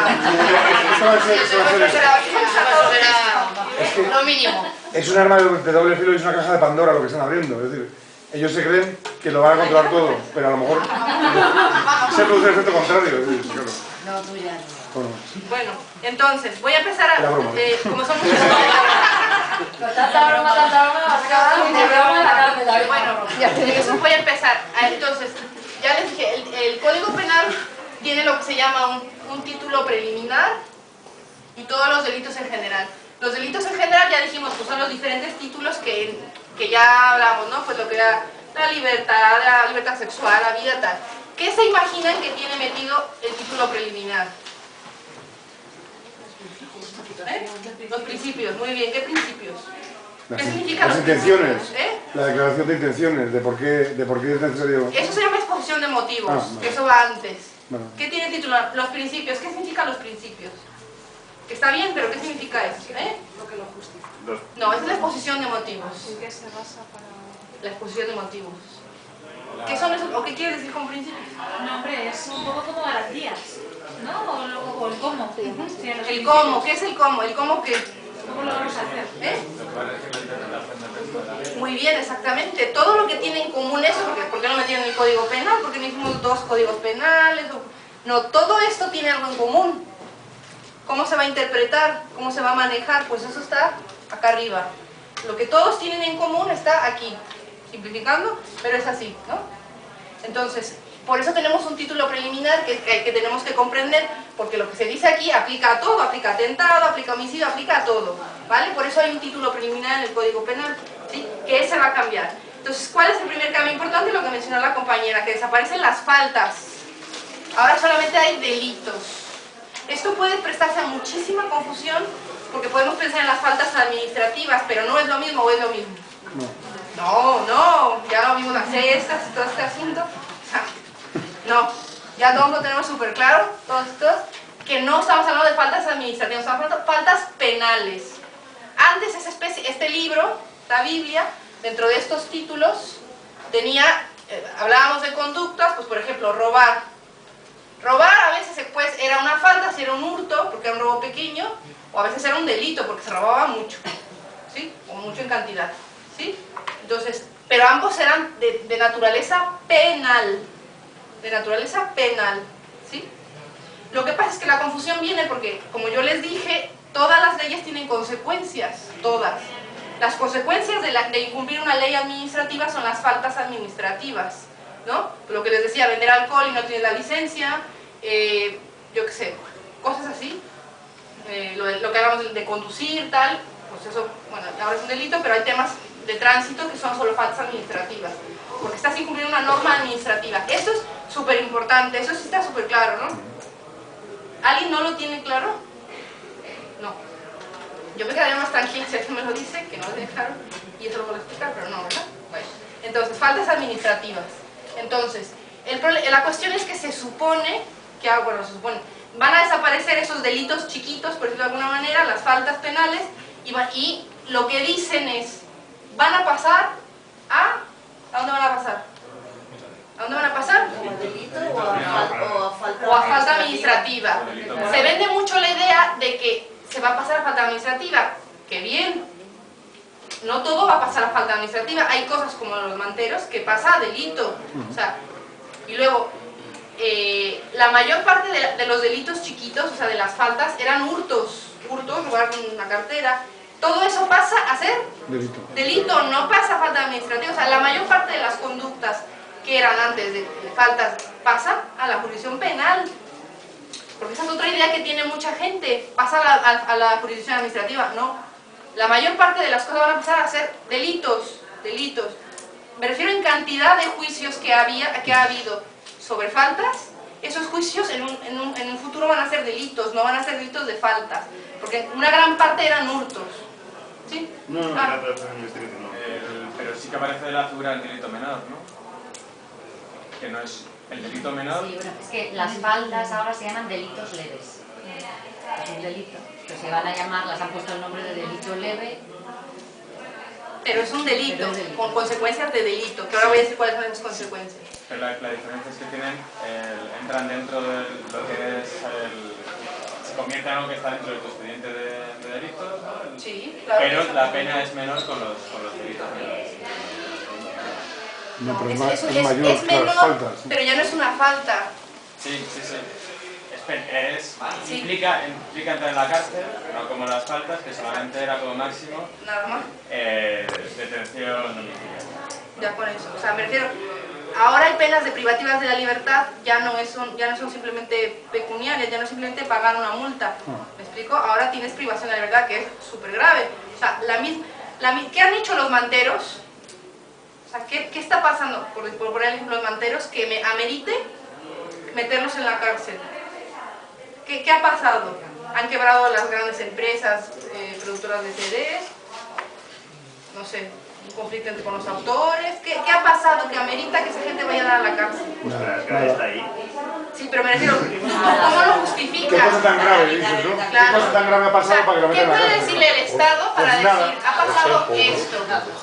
Lo mínimo. Es un arma de doble filo y es una caja de Pandora lo que están abriendo. Es decir, ellos se creen que lo van a controlar todo, pero a lo mejor se produce el efecto contrario. Es decir, claro. No, tú ya no. Bueno, entonces, voy a empezar a... como son muchas tanta broma, vas a acabar con una broma en la cárcel. Bueno, eso voy a empezar. Entonces, ya les dije, el Código Penal tiene lo que se llama un título preliminar y todos los delitos en general. Los delitos en general, ya dijimos, pues son los diferentes títulos que ya hablamos, ¿no? Pues lo que era la libertad sexual, la vida, tal. ¿Qué se imaginan que tiene metido el título preliminar? Los principios, muy bien, ¿qué principios? ¿Qué significan las los intenciones, principios? la declaración de intenciones, de por qué es necesario... Eso se llama exposición de motivos, vale. que eso va antes. Bueno. ¿Qué tiene título? Los principios, ¿qué significan los principios? Que está bien, pero ¿qué significa eso? Lo que lo justifica. No, esa es la exposición de motivos. ¿En qué se basa para...? La exposición de motivos. ¿Qué son esos? ¿O qué quieres decir con principios? No, hombre, es un poco como garantías, ¿no? O el cómo. Sí, El cómo, ¿qué es el cómo? El cómo que... ¿Cómo lo vamos a hacer? Muy bien, exactamente. Todo lo que tiene en común eso, ¿por qué no metieron en el Código Penal? ¿Por qué no hicimos 2 códigos penales? No, todo esto tiene algo en común. ¿Cómo se va a interpretar? ¿Cómo se va a manejar? Pues eso está acá arriba. Lo que todos tienen en común está aquí. Simplificando, pero es así, ¿no? Entonces, por eso tenemos un título preliminar que tenemos que comprender, porque lo que se dice aquí aplica a todo, aplica a atentado, aplica a homicidio, aplica a todo, ¿vale? Por eso hay un título preliminar en el Código Penal, ¿sí? Que ese va a cambiar. Entonces, ¿cuál es el primer cambio importante? Lo que mencionó la compañera, que desaparecen las faltas. Ahora solamente hay delitos. Esto puede prestarse a muchísima confusión, porque podemos pensar en las faltas administrativas, pero no es lo mismo, ¿o es lo mismo? No, ya lo vimos las cestas y todo este asunto. No, ya todos lo tenemos súper claro, todos, que no estamos hablando de faltas administrativas, estamos hablando de faltas penales. Antes este libro, la Biblia, dentro de estos títulos, tenía, hablábamos de conductas, pues por ejemplo, robar. Robar a veces pues, era una falta, si era un hurto, porque era un robo pequeño, o a veces era un delito, porque se robaba mucho, ¿sí? O mucho en cantidad, ¿sí? Entonces, pero ambos eran de naturaleza penal, ¿sí? Lo que pasa es que la confusión viene porque, como yo les dije, todas las leyes tienen consecuencias, todas. Las consecuencias de incumplir una ley administrativa son las faltas administrativas, ¿no? Lo que les decía, vender alcohol y no tienes la licencia, yo qué sé, cosas así. Lo que hablamos de conducir, tal, pues eso, bueno, ahora es un delito, pero hay temas de tránsito que son solo faltas administrativas, porque estás incumpliendo una norma administrativa. Esto es súper importante, eso sí está súper claro, ¿no? ¿Alguien no lo tiene claro? No. Yo me quedaría más tranquila si alguien me lo dice, que no lo tiene claro, y eso lo puedo explicar, pero no, ¿verdad? Bueno, entonces, faltas administrativas. Entonces, la cuestión es que se supone, van a desaparecer esos delitos chiquitos, por decirlo de alguna manera, las faltas penales, y lo que dicen es, van a pasar ¿a dónde van a pasar? ¿A dónde van a pasar? ¿O a delito o a falta administrativa. Se vende mucho la idea de que se va a pasar a falta administrativa. ¡Qué bien! No todo va a pasar a falta administrativa. Hay cosas como los manteros que pasa a delito. O sea, y luego, la mayor parte de los delitos chiquitos, o sea, de las faltas, eran hurtos, robar una cartera. Todo eso pasa a ser delito, no pasa a falta administrativa. O sea, la mayor parte de las conductas que eran antes de faltas pasa a la jurisdicción penal. Porque esa es otra idea que tiene mucha gente. Pasa a la jurisdicción administrativa. No. La mayor parte de las cosas van a pasar a ser delitos. Me refiero en cantidad de juicios que ha habido sobre faltas. Esos juicios en un futuro van a ser delitos, no van a ser delitos de faltas. Porque una gran parte eran hurtos. ¿Sí? Pero sí que aparece la figura del delito menor, ¿no? Que no es el delito menor. Sí, bueno, es que las faltas ahora se llaman delitos leves. Es un delito. Que se van a llamar, las han puesto el nombre de delito leve. Pero es un delito, con consecuencias de delito, que ahora voy a decir cuáles son esas consecuencias. Pero la diferencia es que tienen, entran dentro de lo que es se convierte en algo que está dentro de tu expediente de delitos, ¿no? Sí, claro. Pero la pena es menor con los delitos menores. No, pero es mayor que menor, las faltas. pero ya no es una falta. Sí. Implica entrar en la cárcel, no como las faltas, que solamente era como máximo Nada más. detención domiciliaria. Ya con eso. O sea, me refiero, ahora hay penas de privativas de la libertad, ya no son simplemente pecuniarias, ya no es simplemente pagar una multa. ¿Me explico? Ahora tienes privación de la libertad, que es súper grave. O sea, ¿qué han hecho los manteros? O sea, ¿qué está pasando, por poner el ejemplo, los manteros, que me amerite meterlos en la cárcel? ¿Qué ha pasado? ¿Han quebrado las grandes empresas productoras de CDs? No sé, un conflicto con los autores. ¿Qué ha pasado que amerita que esa gente vaya a dar a la cárcel? Pues la está ahí. Sí, pero me refiero, ¿cómo lo justificas? ¿Qué cosa tan grave dices, no? Claro. ¿Qué cosa tan grave ha pasado para que lo metan en la ¿Qué puede cárcel? decirle el Estado para Pues nada. decir, ha pasado esto?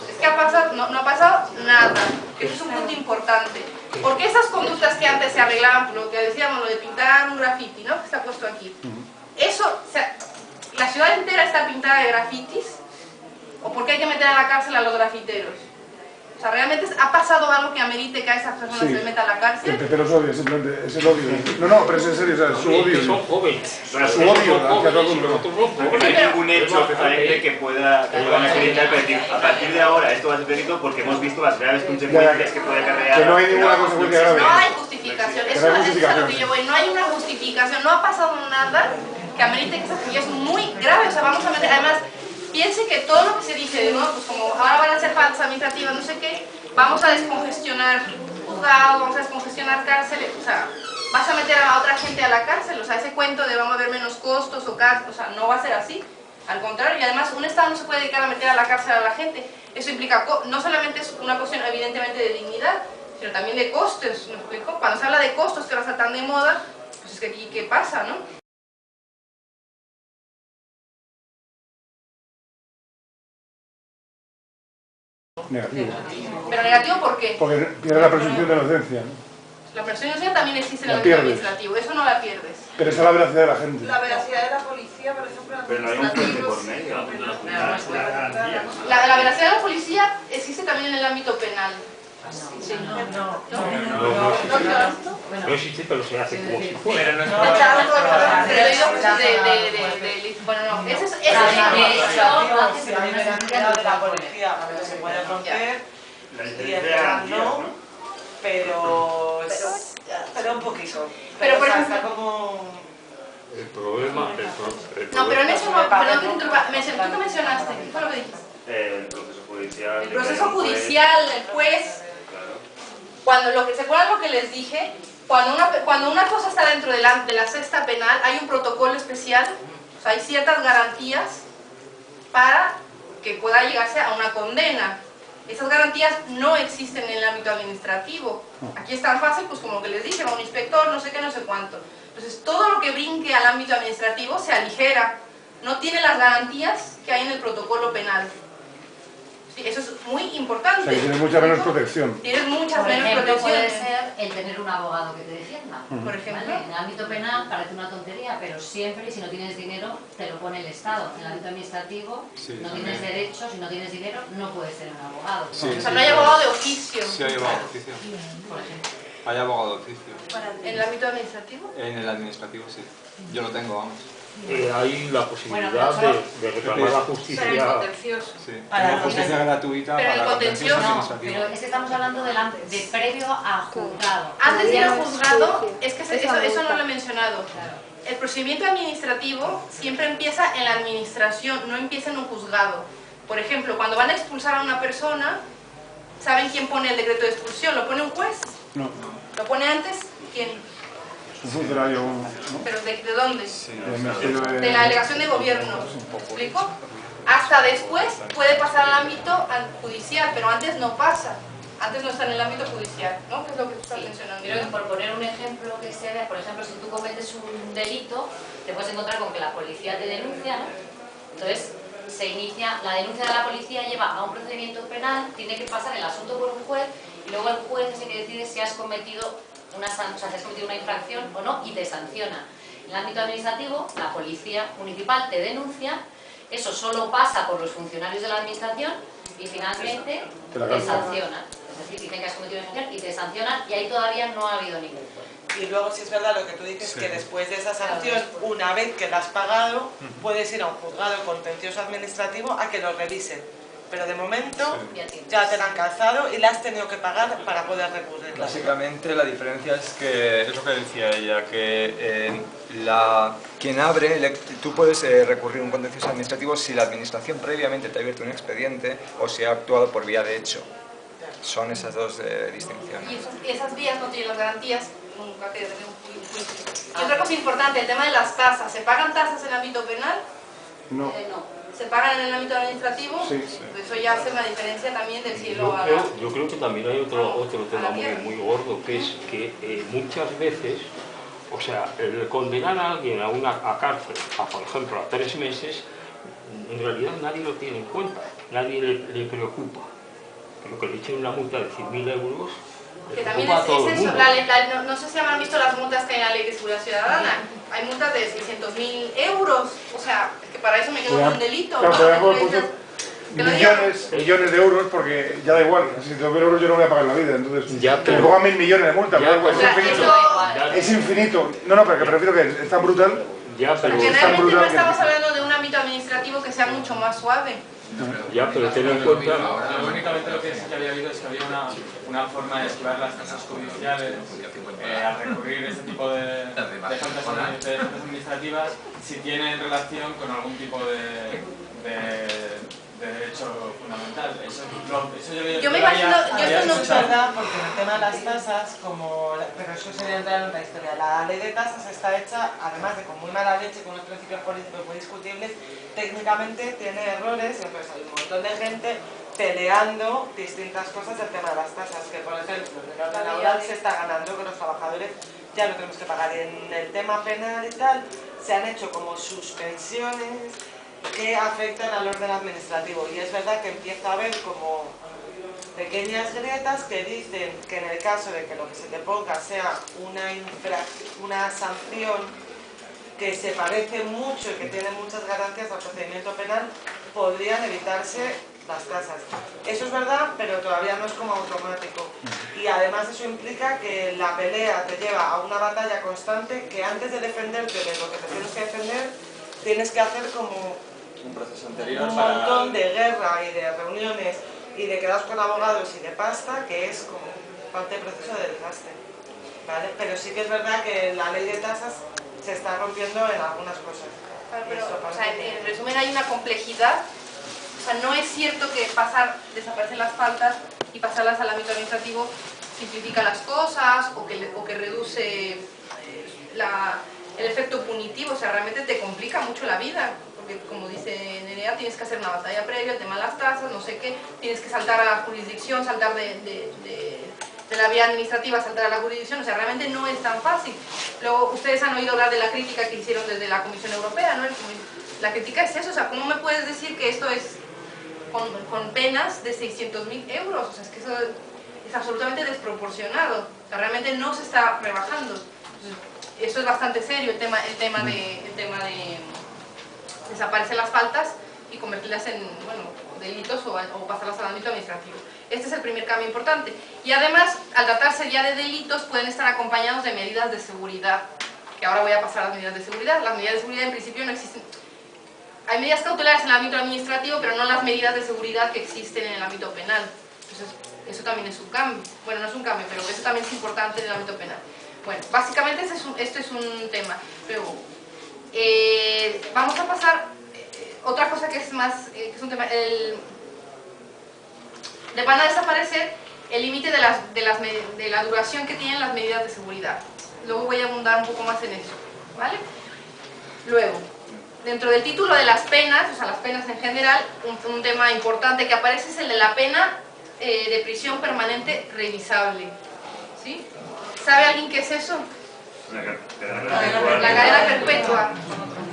Es que ha pasado, no ha pasado nada. Eso es un punto importante. Porque esas conductas que antes se arreglaban, lo que decíamos, lo de pintar un graffiti, ¿no? Que está puesto aquí. Eso, o sea, la ciudad entera está pintada de grafitis, ¿o por qué hay que meter a la cárcel a los grafiteros? O sea, ¿realmente ha pasado algo que amerite que a esas personas se les meta a la cárcel? El PP los odia, simplemente, es el odio. No, pero es en serio, o sea, es su odio. Son jóvenes. Su odio hacia todo el mundo. No hay ningún hecho fehaciente que puedan acreditar, pero decir, a partir de ahora esto va a ser delito porque hemos visto las graves consecuencias que puede acarrear. Que no hay ninguna consecuencia grave. No hay justificación, eso es a lo que yo voy, no hay una justificación, no ha pasado nada que amerite que esa actividad es muy grave, o sea, vamos a meter, además, piense que todo lo que se dice de nuevo, pues como ahora van a ser faltas administrativas, no sé qué, vamos a descongestionar juzgados, vamos a descongestionar cárceles, o sea, vas a meter a otra gente a la cárcel, o sea, ese cuento de vamos a ver menos costos o cárcel, o sea, no va a ser así, al contrario, y además un Estado no se puede dedicar a meter a la cárcel a la gente, eso implica, no solamente es una cuestión evidentemente de dignidad, sino también de costos, ¿me explico? Cuando se habla de costos que ahora está tan de moda, pues es que aquí, ¿qué pasa, no? Negativo. ¿Pero negativo por qué? Porque pierde la presunción de inocencia. La presunción de inocencia también existe en el La ámbito pierdes. administrativo, eso no la pierdes. Pero esa es la veracidad de la gente. La veracidad de la policía, por ejemplo, Pero no hay un juez por medio. La veracidad de la policía existe también en el ámbito penal. Sí. No existe, pero se hace como si fuera. Pero no es Pero he oído cosas bueno, no, ese es de hecho, si a mí me han enterado de la policía, se puede romper, La y diferencia es de verdad garantías, no, ¿no? pero un poquito. Pero, por o sea, ejemplo, está como... El problema... No, pero en eso no, perdón que te interrumpa, tú que mencionaste, ¿qué fue lo que dijiste? El proceso judicial. El proceso judicial, el juez, cuando ¿se acuerdan lo que les dije? Cuando una cosa está dentro de la cesta penal, hay un protocolo especial, o sea, hay ciertas garantías para que pueda llegarse a una condena. Esas garantías no existen en el ámbito administrativo. Aquí es tan fácil, pues como lo que les dije, va un inspector, no sé qué, no sé cuánto. Entonces, todo lo que brinque al ámbito administrativo se aligera. No tiene las garantías que hay en el protocolo penal. Sí, eso es muy importante. O sea, que tienes mucha menos protección. Tienes muchas Por menos ejemplo, puede protecciones. ser el tener un abogado que te defienda. Por ejemplo. ¿Vale? En el ámbito penal parece una tontería, pero siempre, si no tienes dinero, te lo pone el Estado. En el ámbito administrativo, no tienes derecho, si no tienes dinero, no puedes ser un abogado. O sea, no hay abogado de oficio. Sí, hay abogado de oficio. Por ejemplo. Hay abogado de oficio. ¿En el ámbito administrativo? En el administrativo, sí. Yo lo tengo, vamos. Hay la posibilidad de reclamar la justicia. Pero el contencioso. Sí. Tengo justicia gratuita Pero el para contencioso administrativo. Pero es que estamos hablando de previo a juzgado. Antes de ir al juzgado, es que eso no lo he mencionado. El procedimiento administrativo siempre empieza en la administración, no empieza en un juzgado. Por ejemplo, cuando van a expulsar a una persona, ¿saben quién pone el decreto de expulsión? ¿Lo pone un juez? No. ¿Lo pone antes? ¿Quién? Un funcionario. ¿Pero de dónde? Del Ministerio De la delegación de gobierno. ¿Me explico? Hasta después puede pasar al ámbito judicial, pero antes no pasa. antes no está en el ámbito judicial, ¿no? Que es lo que tú estás mencionando. Creo que por poner un ejemplo que se vea, por ejemplo, si tú cometes un delito, te puedes encontrar con que la policía te denuncia, ¿no? Entonces, se inicia, la denuncia de la policía lleva a un procedimiento penal, tiene que pasar el asunto por un juez y luego el juez es el que decide si has cometido una infracción o no y te sanciona. En el ámbito administrativo, la policía municipal te denuncia, eso solo pasa por los funcionarios de la administración y finalmente te sancionan. Es decir, dicen que has cometido una infracción y te sancionan y ahí todavía no ha habido ningún juez. Y luego, si es verdad lo que tú dices, que después de esa sanción, una vez que la has pagado, puedes ir a un juzgado contencioso administrativo a que lo revisen. Pero de momento ya te la han calzado y la has tenido que pagar para poder recurrir. Básicamente la diferencia es que, es lo que decía ella, que quien abre, tú puedes recurrir a un contencioso administrativo si la administración previamente te ha abierto un expediente o si ha actuado por vía de hecho. Son esas dos distinciones. Y esas vías no tienen las garantías, nunca que tener un juicio. Y otra cosa importante, el tema de las tasas. ¿Se pagan tasas en el ámbito penal? No. No. ¿Se pagan en el ámbito administrativo? Sí. Eso ya hace una diferencia también del cielo a la... Yo creo que también hay otro tema muy gordo, que es que muchas veces, o sea, el condenar a alguien a cárcel, por ejemplo, a 3 meses, en realidad nadie lo tiene en cuenta, nadie le preocupa. Creo que le echen una multa de 100.000 euros. Que también es eso, no sé si habrán visto las multas que hay en la Ley de Seguridad Ciudadana. Hay multas de 600.000 euros, o sea, que para eso me quedo con un delito. Millones de euros, porque ya da igual, 600.000 euros yo no voy a pagar en la vida, entonces ya, que me pongan 1.000 millones de multa, es infinito. No, pero que prefiero que es tan brutal. Porque realmente no estamos hablando de un ámbito administrativo que sea mucho más suave. Ya, pero ten en cuenta... Únicamente lo que sí que había habido es que había una forma de esquivar las tasas judiciales al recurrir ese tipo de faltas administrativas si tienen relación con algún tipo de derecho fundamental. Yo me imagino... Eso no es verdad, porque en el tema de las tasas, pero eso sería entrar en otra historia. La ley de tasas está hecha, además de con muy mala leche, con unos principios políticos muy discutibles, técnicamente tiene errores, entonces hay un montón de gente peleando distintas cosas del tema de las tasas, que por ejemplo en el orden laboral se está ganando que los trabajadores ya lo tenemos que pagar. En el tema penal y tal, se han hecho como suspensiones que afectan al orden administrativo, y es verdad que empieza a haber como pequeñas grietas que dicen que en el caso de que lo que se te ponga sea una sanción que se parece mucho y que tiene muchas garantías al procedimiento penal, podrían evitarse las tasas. Eso es verdad, pero todavía no es como automático. Y además eso implica que la pelea te lleva a una batalla constante, que antes de defenderte de lo que te tienes que defender, tienes que hacer como un proceso anterior un montón de guerra y de reuniones y de quedaos con abogados y de pasta, que es como parte del proceso de desgaste, ¿vale? Pero sí que es verdad que la ley de tasas se está rompiendo en algunas cosas. Claro, pero, o sea, en resumen hay una complejidad. O sea, no es cierto que desaparecen las faltas y pasarlas al ámbito administrativo simplifica las cosas o que reduce el efecto punitivo. O sea, realmente te complica mucho la vida. Porque, como dice Nerea, tienes que hacer una batalla previa, el tema de las tasas, no sé qué, tienes que saltar a la jurisdicción, saltar de la vía administrativa, saltar a la jurisdicción, o sea, realmente no es tan fácil. Luego, ustedes han oído hablar de la crítica que hicieron desde la Comisión Europea, ¿no? La crítica es eso, o sea, ¿cómo me puedes decir que esto es con penas de 600.000 euros? O sea, es que eso es absolutamente desproporcionado, o sea, realmente no se está rebajando. Entonces, eso es bastante serio, el tema de desaparecer las faltas y convertirlas en, bueno, delitos o pasarlas al ámbito administrativo. Este es el primer cambio importante. Y además, al tratarse ya de delitos, pueden estar acompañados de medidas de seguridad, que ahora voy a pasar a las medidas de seguridad. Las medidas de seguridad en principio no existen. Hay medidas cautelares en el ámbito administrativo, pero no las medidas de seguridad que existen en el ámbito penal. Entonces, eso también es un cambio. Bueno, no es un cambio, pero eso también es importante en el ámbito penal. Bueno, básicamente este es un tema. Luego, vamos a pasar otra cosa que es más, que es un tema, van a desaparecer el límite de la duración que tienen las medidas de seguridad. Luego voy a abundar un poco más en eso, ¿vale? Luego, dentro del título de las penas, o sea, las penas en general, un tema importante que aparece es el de la pena de prisión permanente revisable. ¿Sí? ¿Sabe alguien qué es eso? La cadena perpetua,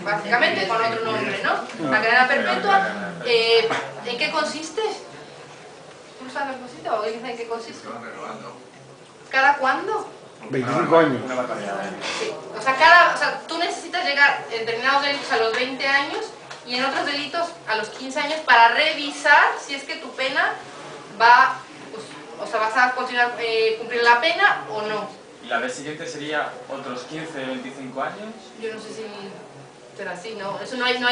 básicamente con otro nombre, ¿no? La cadena perpetua, ¿en qué consiste? ¿Tú sabes qué o alguien sabe en qué consiste? ¿Cada cuándo? 25 años. Sí. O sea, tú necesitas llegar en determinados delitos a los 20 años y en otros delitos a los 15 años para revisar si es que tu pena va, pues, o sea, vas a continuar cumplir la pena o no. ¿Y la vez siguiente sería otros 15, 25 años? Yo no sé si será así, ¿no? Eso no hay un...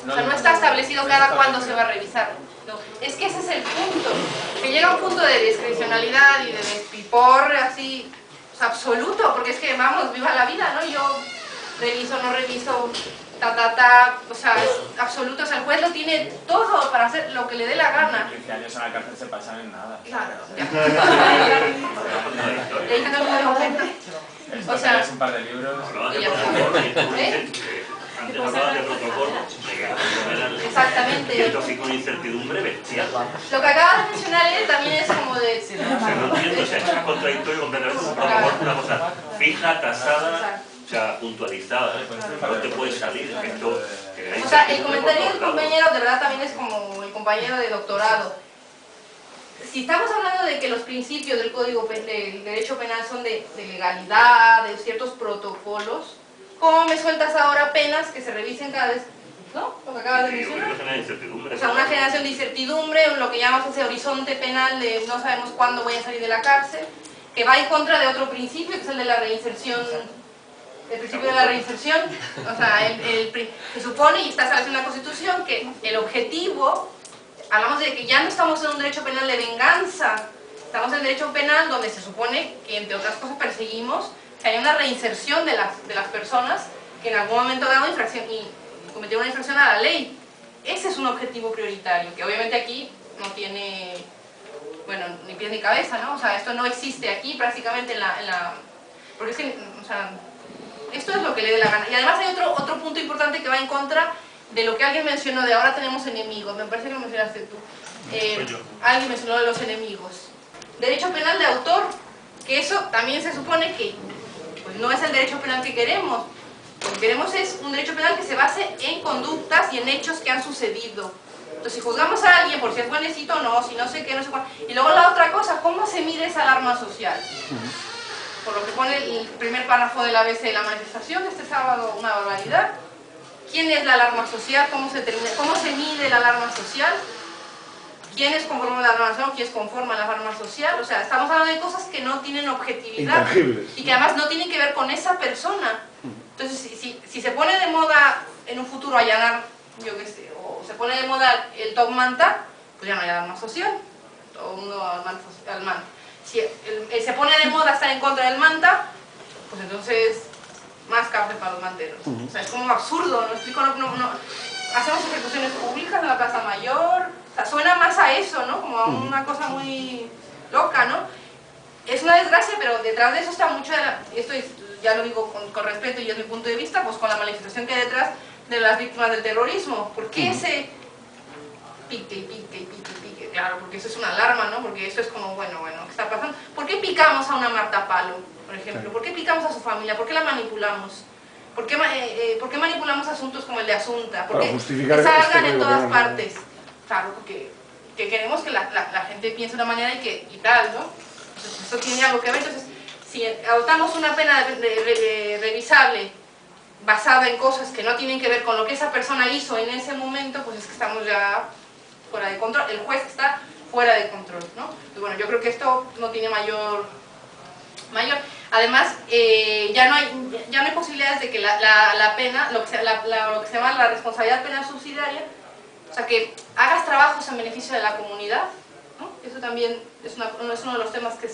O sea, no está establecido cada cuándo se va a revisar. No. Es que ese es el punto. Que llega un punto de discrecionalidad y de despiporre así, o sea, absoluto, porque es que, vamos, viva la vida, ¿no? Yo reviso, no reviso, o sea, es absoluto. O sea, el juez lo tiene todo para hacer lo que le dé la gana. 15 años en la cárcel se pasan en nada. Claro. O sea, es un par de libros. Antes hablabas de protocolos. Exactamente. Y esto sí con incertidumbre bestial. Lo que acabas de mencionar él también es como de... O sea, no entiendo, o sea, es contradictorio completamente. Un protocolo es una cosa fija, tasada, o sea, puntualizada. No te puedes salir. Esto, o sea, el comentario del compañero de verdad también es como el compañero de doctorado. Si estamos hablando de que los principios del Código del Derecho Penal son de legalidad, de ciertos protocolos, ¿cómo me sueltas ahora penas que se revisen cada vez? ¿No? Lo que acabas de mencionar. O sea, una generación de incertidumbre, lo que llamamos ese horizonte penal de no sabemos cuándo voy a salir de la cárcel, que va en contra de otro principio, que es el de la reinserción, el principio de la reinserción. O sea, se supone, y está establecido en la Constitución, que el objetivo, hablamos de que ya no estamos en un derecho penal de venganza, estamos en derecho penal donde se supone que, entre otras cosas, perseguimos que haya una reinserción de las personas que en algún momento dado cometieron una infracción a la ley. Ese es un objetivo prioritario, que obviamente aquí no tiene, bueno, ni pies ni cabeza, ¿no? O sea, esto no existe aquí prácticamente porque es que, o sea, esto es lo que le dé la gana. Y además hay otro punto importante que va en contra de lo que alguien mencionó de ahora tenemos enemigos. Me parece que lo mencionaste tú. Alguien mencionó de los enemigos. Derecho penal de autor, que eso también se supone que pues, no es el derecho penal que queremos. Lo que queremos es un derecho penal que se base en conductas y en hechos que han sucedido. Entonces, si juzgamos a alguien por si es buenecito o no, si no sé qué, no sé cuál. Y luego la otra cosa, ¿cómo se mide esa alarma social? Por lo que pone el primer párrafo del ABC de la manifestación de este sábado, una barbaridad. ¿Quién es la alarma social? ¿Cómo se mide la alarma social? ¿Quiénes conforman la alarma social? ¿Quiénes conforman la alarma social? O sea, estamos hablando de cosas que no tienen objetividad. Intangibles. Y que además no tienen que ver con esa persona. Entonces, si se pone de moda en un futuro allanar, yo qué sé, o se pone de moda el top manta, pues ya no hay alarma social. Todo el mundo al manta. Si se pone de moda estar en contra del manta, pues entonces más cárcel para los manteros. O sea, es como absurdo, ¿no? Explico, no. Hacemos ejecuciones públicas en la Plaza Mayor, o sea, suena más a eso, ¿no? Como a una cosa muy loca, ¿no? Es una desgracia, pero detrás de eso está mucho esto ya lo digo con respeto y es mi punto de vista, pues con la manifestación que hay detrás de las víctimas del terrorismo. ¿Por qué ese pique? Claro, porque eso es una alarma, ¿no? Porque eso es como, bueno, ¿qué está pasando? ¿Por qué picamos a una Marta Palo, por ejemplo? ¿Por qué picamos a su familia? ¿Por qué la manipulamos? ¿Por qué manipulamos asuntos como el de Asunta? Porque salgan en todas partes. Claro, porque queremos que la gente piense de una manera y tal, ¿no? Entonces, eso tiene algo que ver. Entonces, si adoptamos una pena revisable basada en cosas que no tienen que ver con lo que esa persona hizo en ese momento, pues es que estamos ya fuera de control. El juez está fuera de control, ¿no? Y bueno, yo creo que esto no tiene mayor. Además, ya no hay posibilidades de que la pena, lo que se llama la responsabilidad penal subsidiaria, o sea, que hagas trabajos en beneficio de la comunidad, ¿no? Eso también es uno de los temas que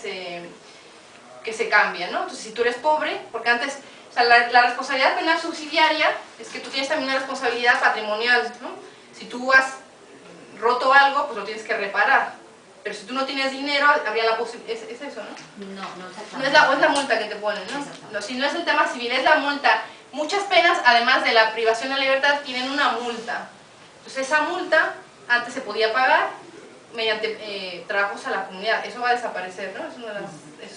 se cambia, ¿no? Entonces, si tú eres pobre, porque antes, o sea, la responsabilidad penal subsidiaria es que tú tienes también una responsabilidad patrimonial, ¿no? Si tú has roto algo, pues lo tienes que reparar. Pero si tú no tienes dinero, habría la posibilidad... ¿Es eso, no? No es la multa que te ponen, ¿no? Si no es el tema civil, es la multa. Muchas penas, además de la privación de libertad, tienen una multa. Entonces esa multa antes se podía pagar mediante trabajos a la comunidad. Eso va a desaparecer, ¿no? Es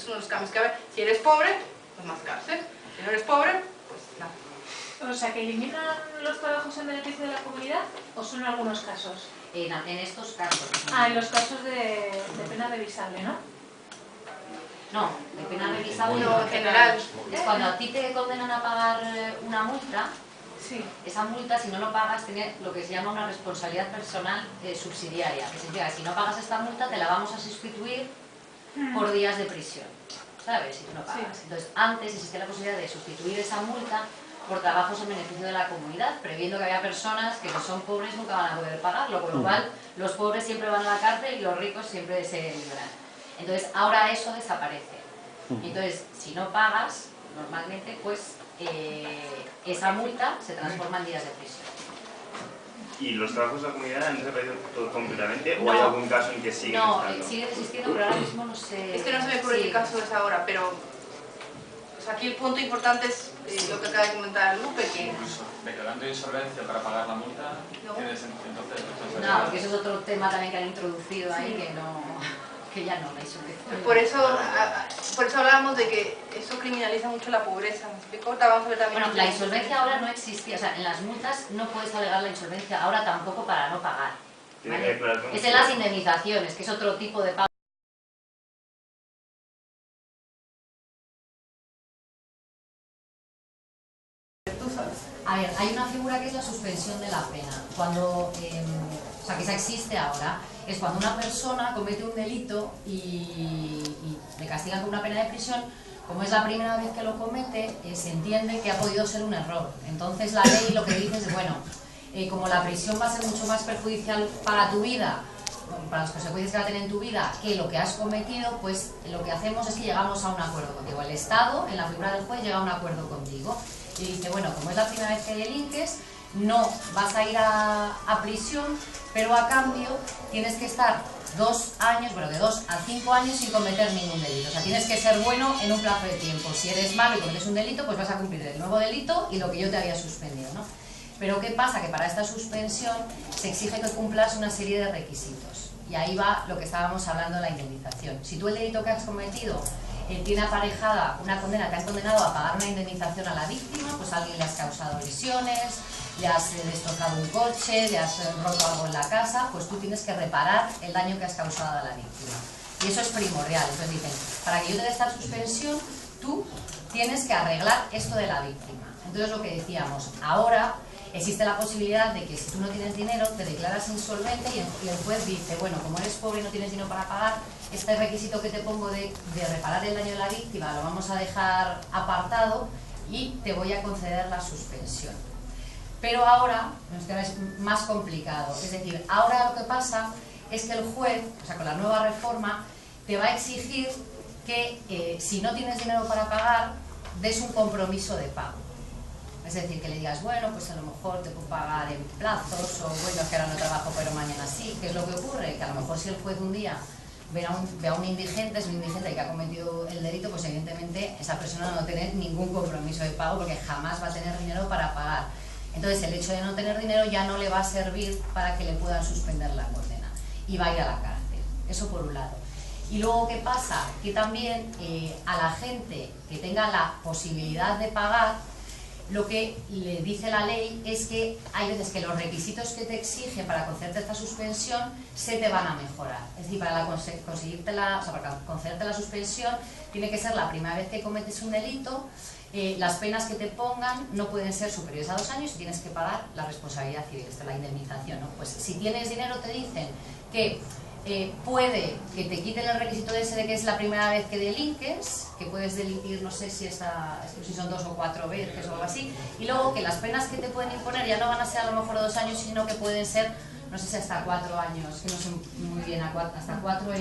uno de los cambios que va a haber. Si eres pobre, pues más cárcel. Si no eres pobre, pues nada. O sea, ¿que eliminan los trabajos en beneficio de la comunidad o son algunos casos? En estos casos. En los casos de pena revisable, ¿no? No, de pena revisable. No, en general. Es cuando a ti te condenan a pagar una multa, sí. Esa multa, si no lo pagas, tiene lo que se llama una responsabilidad personal subsidiaria. Que significa que si no pagas esta multa, te la vamos a sustituir por días de prisión. ¿Sabes? Si tú no pagas. Sí. Entonces, antes existía la posibilidad de sustituir esa multa por trabajos en beneficio de la comunidad, previendo que había personas que si son pobres nunca van a poder pagarlo, con lo cual los pobres siempre van a la cárcel y los ricos siempre se libran. Entonces ahora eso desaparece. Entonces si no pagas, normalmente pues esa multa se transforma en días de prisión. ¿Y los trabajos de la comunidad han desaparecido todo completamente o hay algún caso en que siguen estando? No, siguen existiendo, pero ahora mismo no sé... Es que no se me ocurre qué caso es ahora, pero aquí el punto importante es lo que acaba de comentar Lupe, que... Incluso declarando insolvencia para pagar la multa, tienes entonces... No, porque eso es otro tema también que han introducido ahí, que ya no, la insolvencia. Por eso hablábamos de que eso criminaliza mucho la pobreza, ¿me explico? Vamos a ver también... Bueno, la insolvencia ahora no existía, o sea, en las multas no puedes alegar la insolvencia ahora tampoco para no pagar. ¿Vale? Es en las indemnizaciones, que es otro tipo de pago. A ver, hay una figura que es la suspensión de la pena. Cuando, o sea, que esa existe ahora, es cuando una persona comete un delito y le castigan con una pena de prisión, como es la primera vez que lo comete, se entiende que ha podido ser un error. Entonces la ley lo que dice es, bueno, como la prisión va a ser mucho más perjudicial para tu vida, para las consecuencias que va a tener en tu vida, que lo que has cometido, pues lo que hacemos es que llegamos a un acuerdo contigo. El Estado, en la figura del juez, llega a un acuerdo contigo. Y dice, bueno, como es la primera vez que delinques, no vas a ir a prisión, pero a cambio tienes que estar 2 años, bueno, de 2 a 5 años sin cometer ningún delito. O sea, tienes que ser bueno en un plazo de tiempo. Si eres malo y cometes un delito, pues vas a cumplir el nuevo delito y lo que yo te había suspendido, ¿no? Pero ¿qué pasa? Que para esta suspensión se exige que cumplas una serie de requisitos. Y ahí va lo que estábamos hablando de la indemnización. Si tú el delito que has cometido tiene aparejada una condena, te han condenado a pagar una indemnización a la víctima, pues a alguien le has causado lesiones, le has destrozado un coche, le has roto algo en la casa, pues tú tienes que reparar el daño que has causado a la víctima. Y eso es primordial. Entonces dicen, para que yo te dé esta suspensión, tú tienes que arreglar esto de la víctima. Entonces lo que decíamos, ahora existe la posibilidad de que si tú no tienes dinero, te declaras insolvente y el juez dice, bueno, como eres pobre y no tienes dinero para pagar, este requisito que te pongo de reparar el daño de la víctima lo vamos a dejar apartado y te voy a conceder la suspensión. Pero ahora es más complicado, es decir, ahora lo que pasa es que el juez, o sea, con la nueva reforma, te va a exigir que si no tienes dinero para pagar, des un compromiso de pago. Es decir, que le digas, bueno, pues a lo mejor te puedo pagar en plazos, o bueno, es que ahora no trabajo pero mañana sí. ¿Qué es lo que ocurre? Que a lo mejor si el juez un día ve a un indigente, es un indigente que ha cometido el delito, pues evidentemente esa persona no va a tener ningún compromiso de pago porque jamás va a tener dinero para pagar. Entonces el hecho de no tener dinero ya no le va a servir para que le puedan suspender la condena y va a ir a la cárcel. Eso por un lado. Y luego, ¿qué pasa? Que también a la gente que tenga la posibilidad de pagar, lo que le dice la ley es que hay veces que los requisitos que te exige para concederte esta suspensión se te van a mejorar. Es decir, para concederte la suspensión tiene que ser la primera vez que cometes un delito, las penas que te pongan no pueden ser superiores a 2 años y tienes que pagar la responsabilidad civil, esta es la indemnización, ¿no? Pues si tienes dinero te dicen que puede que te quiten el requisito ese de que es la primera vez que delinques, que puedes delinquir, no sé si son 2 o 4 veces o algo así, y luego que las penas que te pueden imponer ya no van a ser a lo mejor 2 años, sino que pueden ser, no sé si hasta 4 años, que no sé muy bien, hasta 4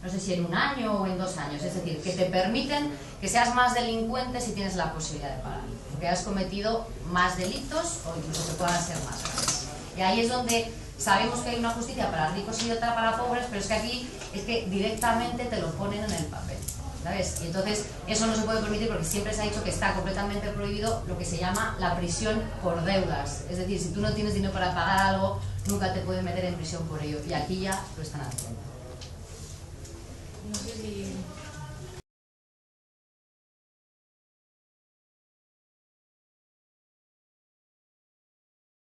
no sé si en 1 año o en 2 años, es decir, que te permiten que seas más delincuente si tienes la posibilidad de pagar, porque has cometido más delitos o incluso que puedan ser más graves. Y ahí es donde sabemos que hay una justicia para ricos y otra para pobres, pero es que aquí es que directamente te lo ponen en el papel, ¿sabes? Y entonces eso no se puede permitir porque siempre se ha dicho que está completamente prohibido lo que se llama la prisión por deudas. Es decir, si tú no tienes dinero para pagar algo, nunca te pueden meter en prisión por ello. Y aquí ya lo están haciendo. No sé si...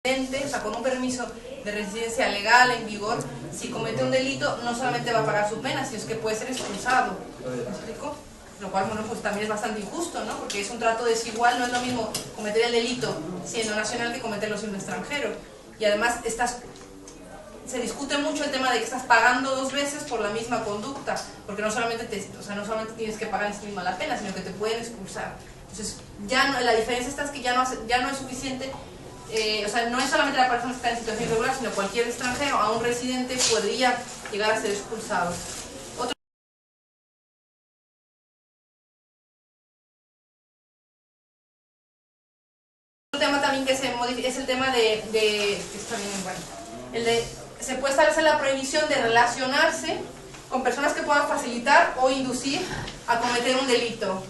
O sea, con un permiso de residencia legal en vigor, si comete un delito no solamente va a pagar su pena, sino que puede ser expulsado. ¿Me explico? Lo cual, bueno, pues también es bastante injusto, ¿no? Porque es un trato desigual, no es lo mismo cometer el delito siendo nacional que cometerlo siendo extranjero. Y además se discute mucho el tema de que estás pagando 2 veces por la misma conducta, porque no solamente no solamente tienes que pagar en sí misma la pena, sino que te pueden expulsar. Entonces, ya no, la diferencia está es que ya no es suficiente. O sea, no es solamente la persona que está en situación irregular, sino cualquier extranjero, a un residente, podría llegar a ser expulsado. Otro tema también que se modifica es el tema se puede establecer la prohibición de relacionarse con personas que puedan facilitar o inducir a cometer un delito.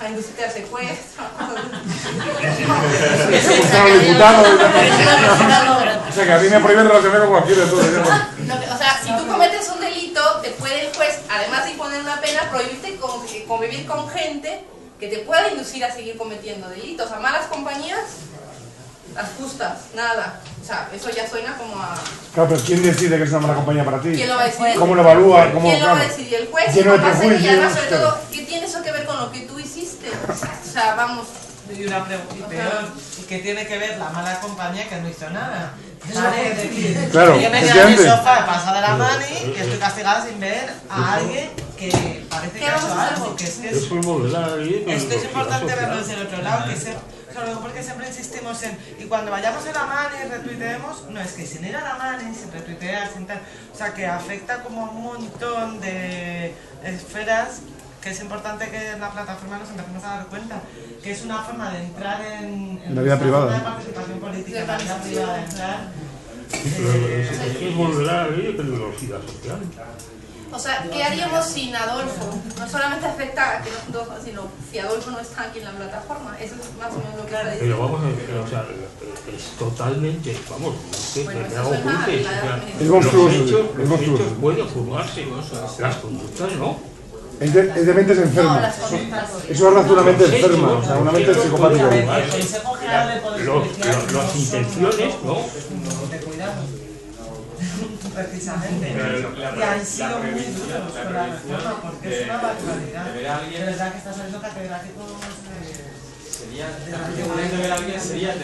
A inducirte al secuestro. O sea, que a mí me prohíben relacionarme con cualquiera de todos. O sea, si tú cometes un delito, te puede el juez, además de imponer una pena, prohibirte convivir con gente que te pueda inducir a seguir cometiendo delitos. A malas compañías, las justas, nada. O sea, eso ya suena como a... Claro, pero ¿quién decide que es una mala compañía para ti? ¿Quién lo va a decidir? ¿Cómo lo evalúa? ¿Quién lo va a decidir? El juez. Lleno de prejuicios. Y además, sobre todo, ¿qué tiene eso que ver con lo que tú hiciste? O sea, vamos... Y una pregunta, y peor, ¿y qué tiene que ver la mala compañía que no hizo nada? Vale, es decir, claro, yo me quedo en el sofá pasada la mani que estoy castigada sin ver a alguien que parece que ha hecho algo, que es que esto es importante verlo desde el otro lado, que porque siempre insistimos en, y cuando vayamos a la mani y retuiteemos, no, es que sin ir a la mani, sin retuitear, sin tal, o sea, que afecta como un montón de esferas, que es importante que en la plataforma nos empecemos a dar cuenta, que es una forma de entrar en la vida privada, de participación política, en la vida privada, de entrar. Es volver a la ley de peligrosidad social. O sea, ¿qué haríamos sin Adolfo? No solamente afecta a que no, sino si Adolfo no está aquí en la plataforma. Eso es más o menos lo que está diciendo. Pero vamos a decir, o sea, es totalmente, vamos, me hago cruces. Es monstruoso. Los hechos pueden juzgarse, las conductas no. Es de mentes enfermas. Eso es razonamente enferma, o sea, una mente psicopática. Las intenciones, ¿no? De cuidado. Precisamente. Y han sido muy duros con la reforma, porque es una barbaridad. De verdad que está saliendo catedráticos de ver a alguien sería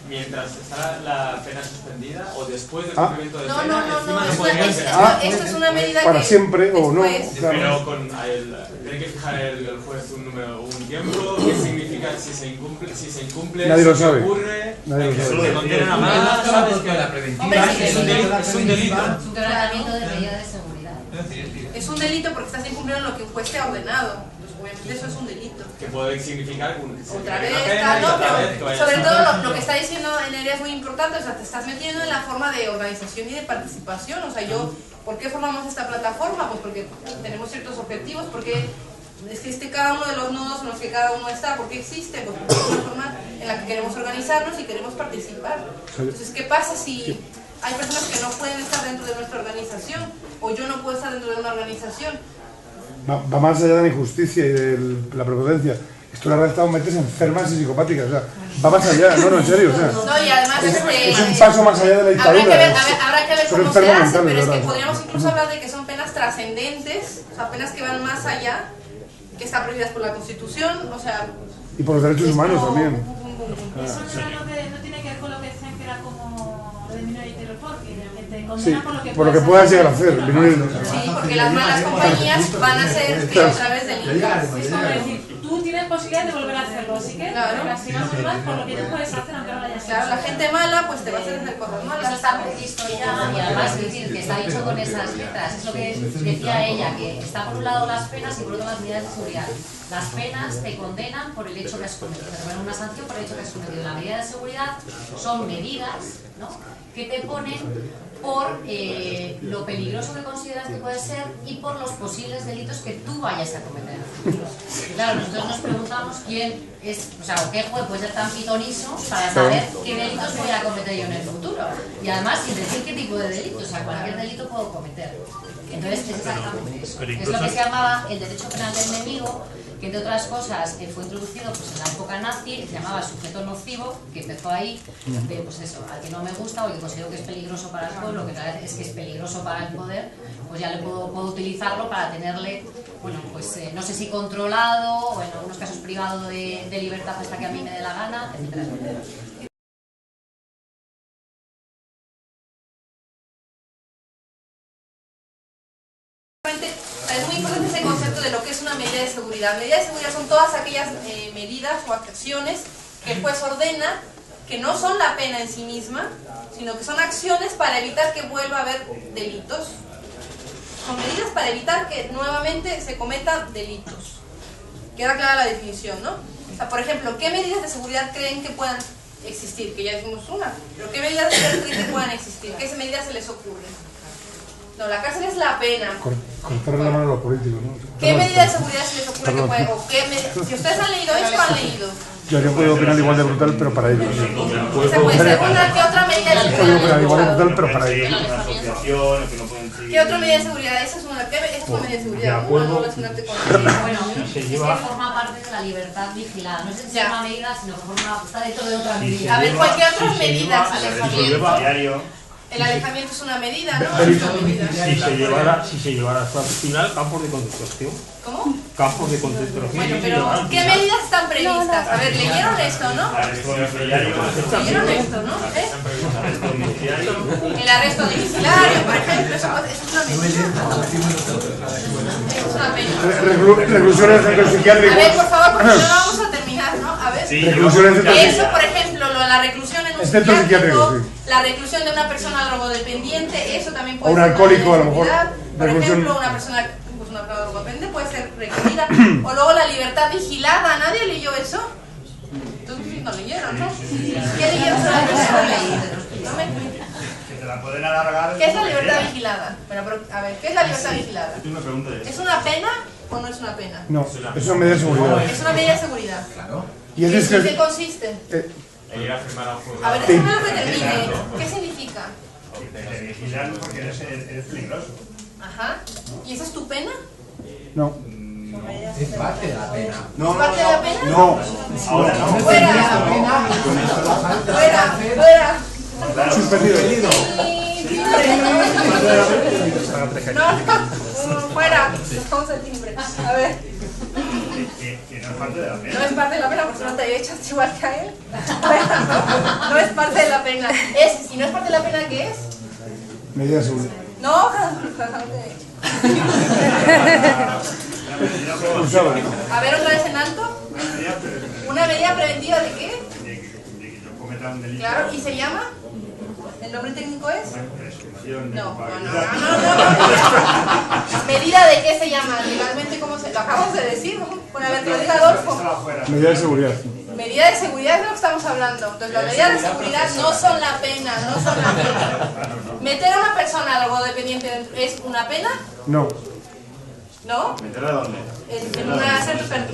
mientras está la pena suspendida o después del cumplimiento de pena. Esto es una medida para que siempre o no. Pero con tiene que fijar el juez un tiempo, qué significa si se incumple, nadie lo sabe. Ocurre, nadie lo sabe. Se condena a más, sabes que la preventiva es un delito. Es un tratamiento de medida de seguridad. Es un delito porque estás incumpliendo lo que un juez te ha ordenado. Obviamente eso es un delito. Que puede significar otra vez, pero sobre todo lo que está diciendo Nerea es muy importante, o sea, te estás metiendo en la forma de organización y de participación, o sea, ¿por qué formamos esta plataforma? Pues porque tenemos ciertos objetivos, porque existe cada uno de los nodos en los que cada uno está, ¿por qué existe? Pues porque es una forma en la que queremos organizarnos y queremos participar. Entonces, ¿qué pasa si hay personas que no pueden estar dentro de nuestra organización, o yo no puedo estar dentro de una organización? Va más allá de la injusticia y de la prepotencia. Esto la verdad está mentes enfermas y psicopáticas, o sea, va más allá, no, en serio, o sea, no, y además es un paso más allá de la dictadura. Habrá que ver cómo se hace, pero es que podríamos incluso hablar de que son penas trascendentes, o sea, penas que van más allá, que están prohibidas por la Constitución, o sea... Y por los derechos humanos también. Eso no tiene que ver con lo que decían que era como lo de Minority Report, que te condena Sí, por lo que puedas llegar a hacer. Sí, porque las malas compañías van a ser que otra vez delitas. Es como decir, tú tienes posibilidad de volver a hacerlo, así que te castigamos más por lo que tú puedes hacer aunque no lo hayas hecho. Claro, la gente mala pues te va a hacer cosas malas. Eso está previsto ya, y además decir que está dicho con esas letras, es lo que decía ella, que está por un lado las penas y por otro las medidas de seguridad. Las penas te condenan por el hecho que has cometido, te ponen una sanción por el hecho que has cometido. La medida de seguridad son medidas, ¿no?, que te ponen por lo peligroso que consideras que puede ser y por los posibles delitos que tú vayas a cometer. claro, nosotros nos preguntamos quién es, o sea, o qué juez puede ser tan pitonizo para saber qué delitos voy a cometer yo en el futuro. Y además, sin decir qué tipo de delito, o sea, cualquier delito puedo cometer. Entonces, es exactamente eso. Es lo que se llamaba el derecho penal del enemigo, que entre otras cosas fue introducido pues, en la época nazi, se llamaba sujeto nocivo, que empezó ahí, pues eso, al que no me gusta o que considero que es peligroso para el pueblo, que tal vez es que es peligroso para el poder, pues ya le puedo utilizarlo para tenerle, bueno, pues no sé si controlado o en algunos casos privado de libertad hasta que a mí me dé la gana, etcétera, etcétera. Es muy importante ese concepto de lo que es una medida de seguridad. Medidas de seguridad son todas aquellas medidas o acciones que el juez ordena, que no son la pena en sí misma, sino que son acciones para evitar que vuelva a haber delitos. Son medidas para evitar que nuevamente se cometan delitos. Queda clara la definición, ¿no? O sea, por ejemplo, ¿qué medidas de seguridad creen que puedan existir? Que ya dijimos una. Pero ¿qué medidas de seguridad creen que puedan existir? ¿Qué medidas se les ocurren? No, la cárcel es la pena. Cortarle la mano a los políticos, ¿no? ¿Qué medida de seguridad se les ocurre que pueden? Si ustedes han leído esto, han leído. Yo haría un código penal igual de brutal, pero para ellos. Esa puede ser una. ¿Qué otra medida de Un código penal seguridad? igual de brutal, pero para ellos. ¿Qué otra medida de seguridad? Esa es una medida de seguridad. No relacionarte con bueno, es que forma parte de la libertad vigilada. No es en una medida, sino que está dentro de otra medida. A ver, cualquier otra medida. El alejamiento es una medida, ¿no? Si se llevara hasta el final, campos de concentración. ¿Cómo? Campos de concentración. Bueno, pero ¿qué medidas están previstas? A ver, leyeron esto, ¿no? Leyeron esto, ¿no? El arresto domiciliario, por ejemplo, eso es una medida. Es una medida. Reclusión en centros psiquiátricos. A ver, por favor, porque no vamos a terminar, ¿no? A ver. Reclusión en centros Eso, por ejemplo, la reclusión en un psiquiátrico, la reclusión de una persona drogodependiente, eso también puede ser. O un alcohólico, a lo mejor. Por ejemplo, una persona drogodependiente puede ser recluida. O luego la libertad vigilada. ¿Nadie leyó eso? Entonces no leyeron, ¿no? ¿Qué leyeron sobre la libertad vigilada? Que te la pueden alargar. ¿Qué es la libertad vigilada? Bueno, pero, a ver, ¿qué es la libertad vigilada? ¿Es una pena o no es una pena? No, es una medida de seguridad. Es una medida de seguridad. Claro. ¿Y en qué consiste? Ir a firmar a un juzgado. A ver, déjame lo que termine. ¿Qué significa? Te vigilan porque eres peligroso. Ajá. ¿Y esa es tu pena? No. Es parte de la pena. ¿Es parte de la pena? No. Ahora no. Fuera. Fuera. Suspendido. No, fuera. Dejamos el timbre. A ver. Que no es parte de la pena. No es parte de la pena porque no te echas igual que a él. No es parte de la pena. ¿Y no es parte de la pena qué es? Medida de seguridad. No, a ver, otra vez en alto. ¿Una medida preventiva de qué? De que yo cometa un delito. Claro, ¿y se llama? ¿El nombre técnico es? No. ¿Medida de qué se llama? Legalmente, ¿cómo se...? Lo acabamos de decir, ¿no? Bueno, a ver, te lo diga Adolfo. Medida de seguridad. Medida de seguridad es de lo que estamos hablando. Entonces, las medidas de seguridad no son la pena, no son la pena. ¿Meter a una persona drogodependiente dentro es una pena? No. ¿No? ¿Meterla dónde?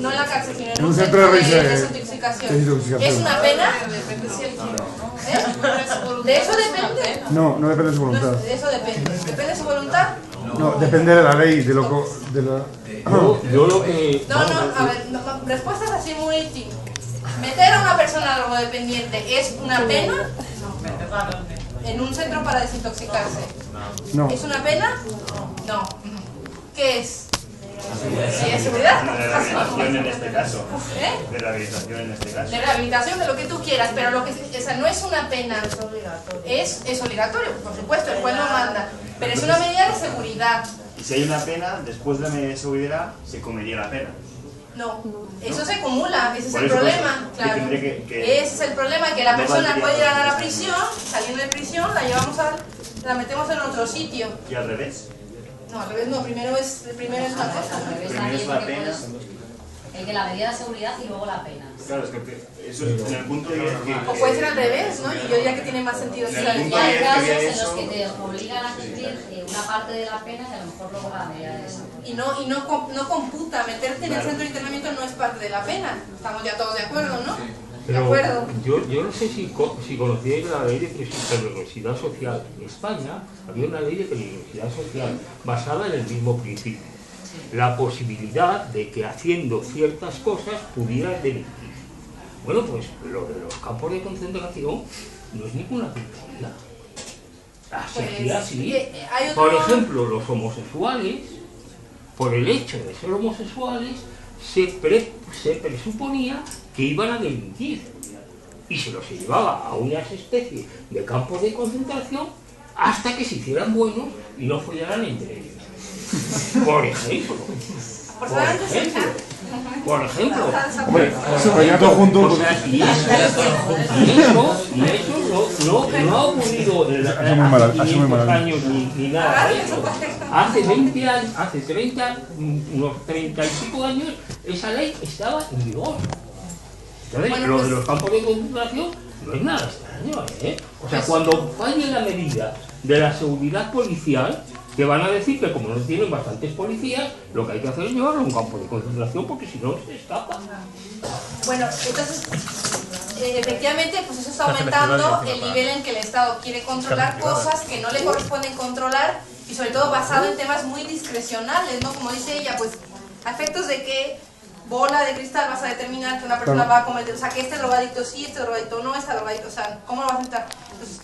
No en la cárcel, sino en un un centro de desintoxicación. ¿Es una pena? ¿De eso depende? No, no depende de su voluntad. De eso depende. ¿Depende de su voluntad? No, depende de la ley, de lo Yo lo que... No, a ver, respuestas así muy... ¿Meter a una persona drogodependiente es una pena? ¿En un centro para desintoxicarse? No. ¿Es una pena? No. ¿Qué es? ¿De seguridad? De rehabilitación en este caso. ¿Eh? De rehabilitación en este caso. De rehabilitación, de lo que tú quieras, pero lo que no es una pena. Es obligatorio, por supuesto, el juez lo manda. Pero es una medida de seguridad. Y si hay una pena, después de la medida de seguridad, se comería la pena. No, eso se acumula, ese es Por el eso, problema, pues, claro. que Ese es el problema, que la no persona valdría puede ir a la la pena. prisión, saliendo de prisión, la metemos en otro sitio. Y al revés. No, al revés no, primero es una cosa. Primero es la pena. El que la medida de seguridad y luego la pena. Claro, es que eso es en el punto 10 que... O puede ser al revés, ¿no? Y yo diría que tiene más sentido. Sí, y hay casos en los que te obligan a cumplir una parte de la pena que a lo mejor luego la medida de seguridad. Y no computa, meterte en el centro de internamiento no es parte de la pena. Estamos ya todos de acuerdo, ¿no? De acuerdo. Yo no sé si conocíais la ley de peligrosidad social. En España había una ley de peligrosidad social basada en el mismo principio. La posibilidad de que haciendo ciertas cosas pudieras delinquir. Bueno, pues lo de los campos de concentración no es ninguna tontería. Se hacía así. Por ejemplo, los homosexuales, por el hecho de ser homosexuales, se presuponía que iban a delinquir y se los llevaba a unas especies de campos de concentración hasta que se hicieran buenos y no follaran entre ellos. Por ejemplo. Hombre, pero ya todos juntos. Y eso no ha ocurrido en los últimos años ni nada de eso. Hace 20 años, hace 30, unos 30 y pico años, esa ley estaba en vigor. Entonces, lo de los campos de concentración no es nada extraño, ¿eh? O sea, cuando falle la medida de la seguridad policial, que van a decir que como no tienen bastantes policías, lo que hay que hacer es llevarlo a un campo de concentración porque si no se escapa. Bueno, entonces, efectivamente, pues eso está aumentando el nivel en que el Estado quiere controlar cosas que no le corresponden controlar y sobre todo basado en temas muy discrecionales, ¿no? Como dice ella, pues a efectos de que bola de cristal vas a determinar que una persona va a cometer, o sea, que este drogadicto sí, este drogadicto no, este drogadicto, o sea, ¿cómo lo vas a entrar? Entonces,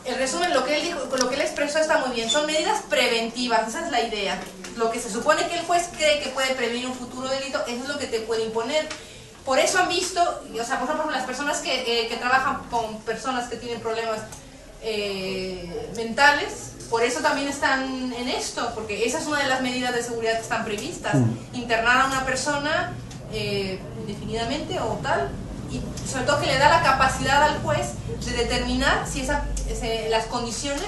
el resumen, lo que él dijo, lo que él expresó está muy bien, son medidas preventivas, esa es la idea. Lo que se supone que el juez cree que puede prevenir un futuro delito, eso es lo que te puede imponer. Por eso han visto, o sea, por ejemplo, las personas que trabajan con personas que tienen problemas mentales, por eso también están en esto, porque esa es una de las medidas de seguridad que están previstas. Internar a una persona indefinidamente o tal, y sobre todo que le da la capacidad al juez de determinar si las condiciones,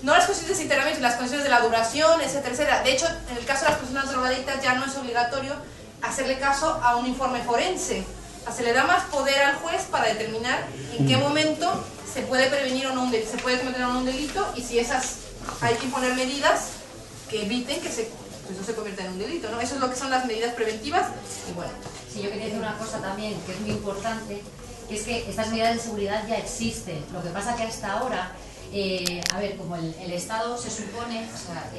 no las condiciones de internamiento, las condiciones de la duración, etcétera, etcétera. De hecho, en el caso de las personas drogadictas ya no es obligatorio hacerle caso a un informe forense. O sea, se le da más poder al juez para determinar en qué momento se puede prevenir o no un delito, se puede cometer o no un delito, y si esas hay que imponer medidas que eviten que eso se convierta en un delito, ¿no? Eso es lo que son las medidas preventivas. Y bueno. Sí, yo quería decir una cosa también que es muy importante, que es que estas medidas de seguridad ya existen. Lo que pasa que hasta ahora, a ver, como el Estado se supone, o sea,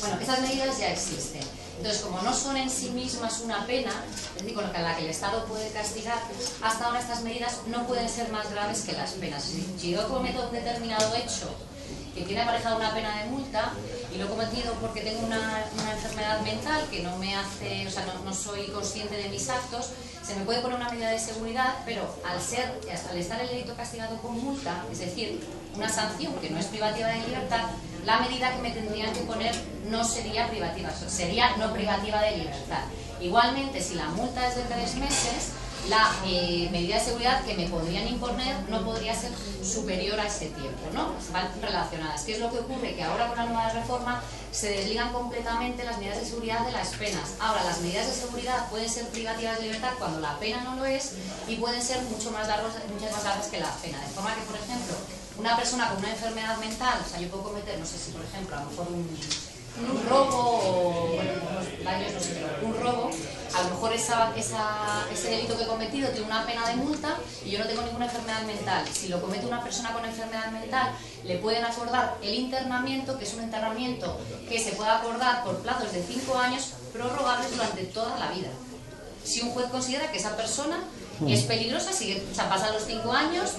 bueno, esas medidas ya existen. Entonces, como no son en sí mismas una pena, es decir, con la que el Estado puede castigar, hasta ahora estas medidas no pueden ser más graves que las penas. Si yo cometo un determinado hecho que tiene aparejada una pena de multa y lo he cometido porque tengo una enfermedad mental que no me hace, o sea, no soy consciente de mis actos, se me puede poner una medida de seguridad, pero al estar el delito castigado con multa, es decir, una sanción que no es privativa de libertad, la medida que me tendrían que poner no sería privativa, sería no privativa de libertad. Igualmente, si la multa es de 3 meses, la medida de seguridad que me podrían imponer no podría ser superior a ese tiempo, ¿no? Van relacionadas. ¿Qué es lo que ocurre? Que ahora con la nueva reforma se desligan completamente las medidas de seguridad de las penas. Ahora, las medidas de seguridad pueden ser privativas de libertad cuando la pena no lo es y pueden ser muchas más largas que la pena. De forma que, por ejemplo, una persona con una enfermedad mental, o sea, yo puedo cometer, no sé si por ejemplo, a lo mejor un robo o, bueno, unos daños, no sé, pero un robo, a lo mejor ese delito que he cometido tiene una pena de multa y yo no tengo ninguna enfermedad mental. Si lo comete una persona con enfermedad mental, le pueden acordar el internamiento, que es un internamiento que se puede acordar por plazos de 5 años prorrogables durante toda la vida. Si un juez considera que esa persona es peligrosa, o sea, pasan los 5 años,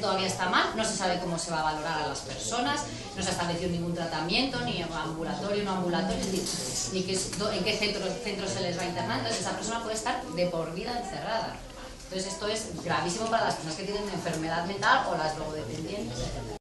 todavía está mal, no se sabe cómo se va a valorar a las personas, no se ha establecido ningún tratamiento, ni ambulatorio, no ambulatorio, ni en qué centro se les va a internar, entonces esa persona puede estar de por vida encerrada. Entonces esto es gravísimo para las personas que tienen enfermedad mental o las drogodependientes, etc.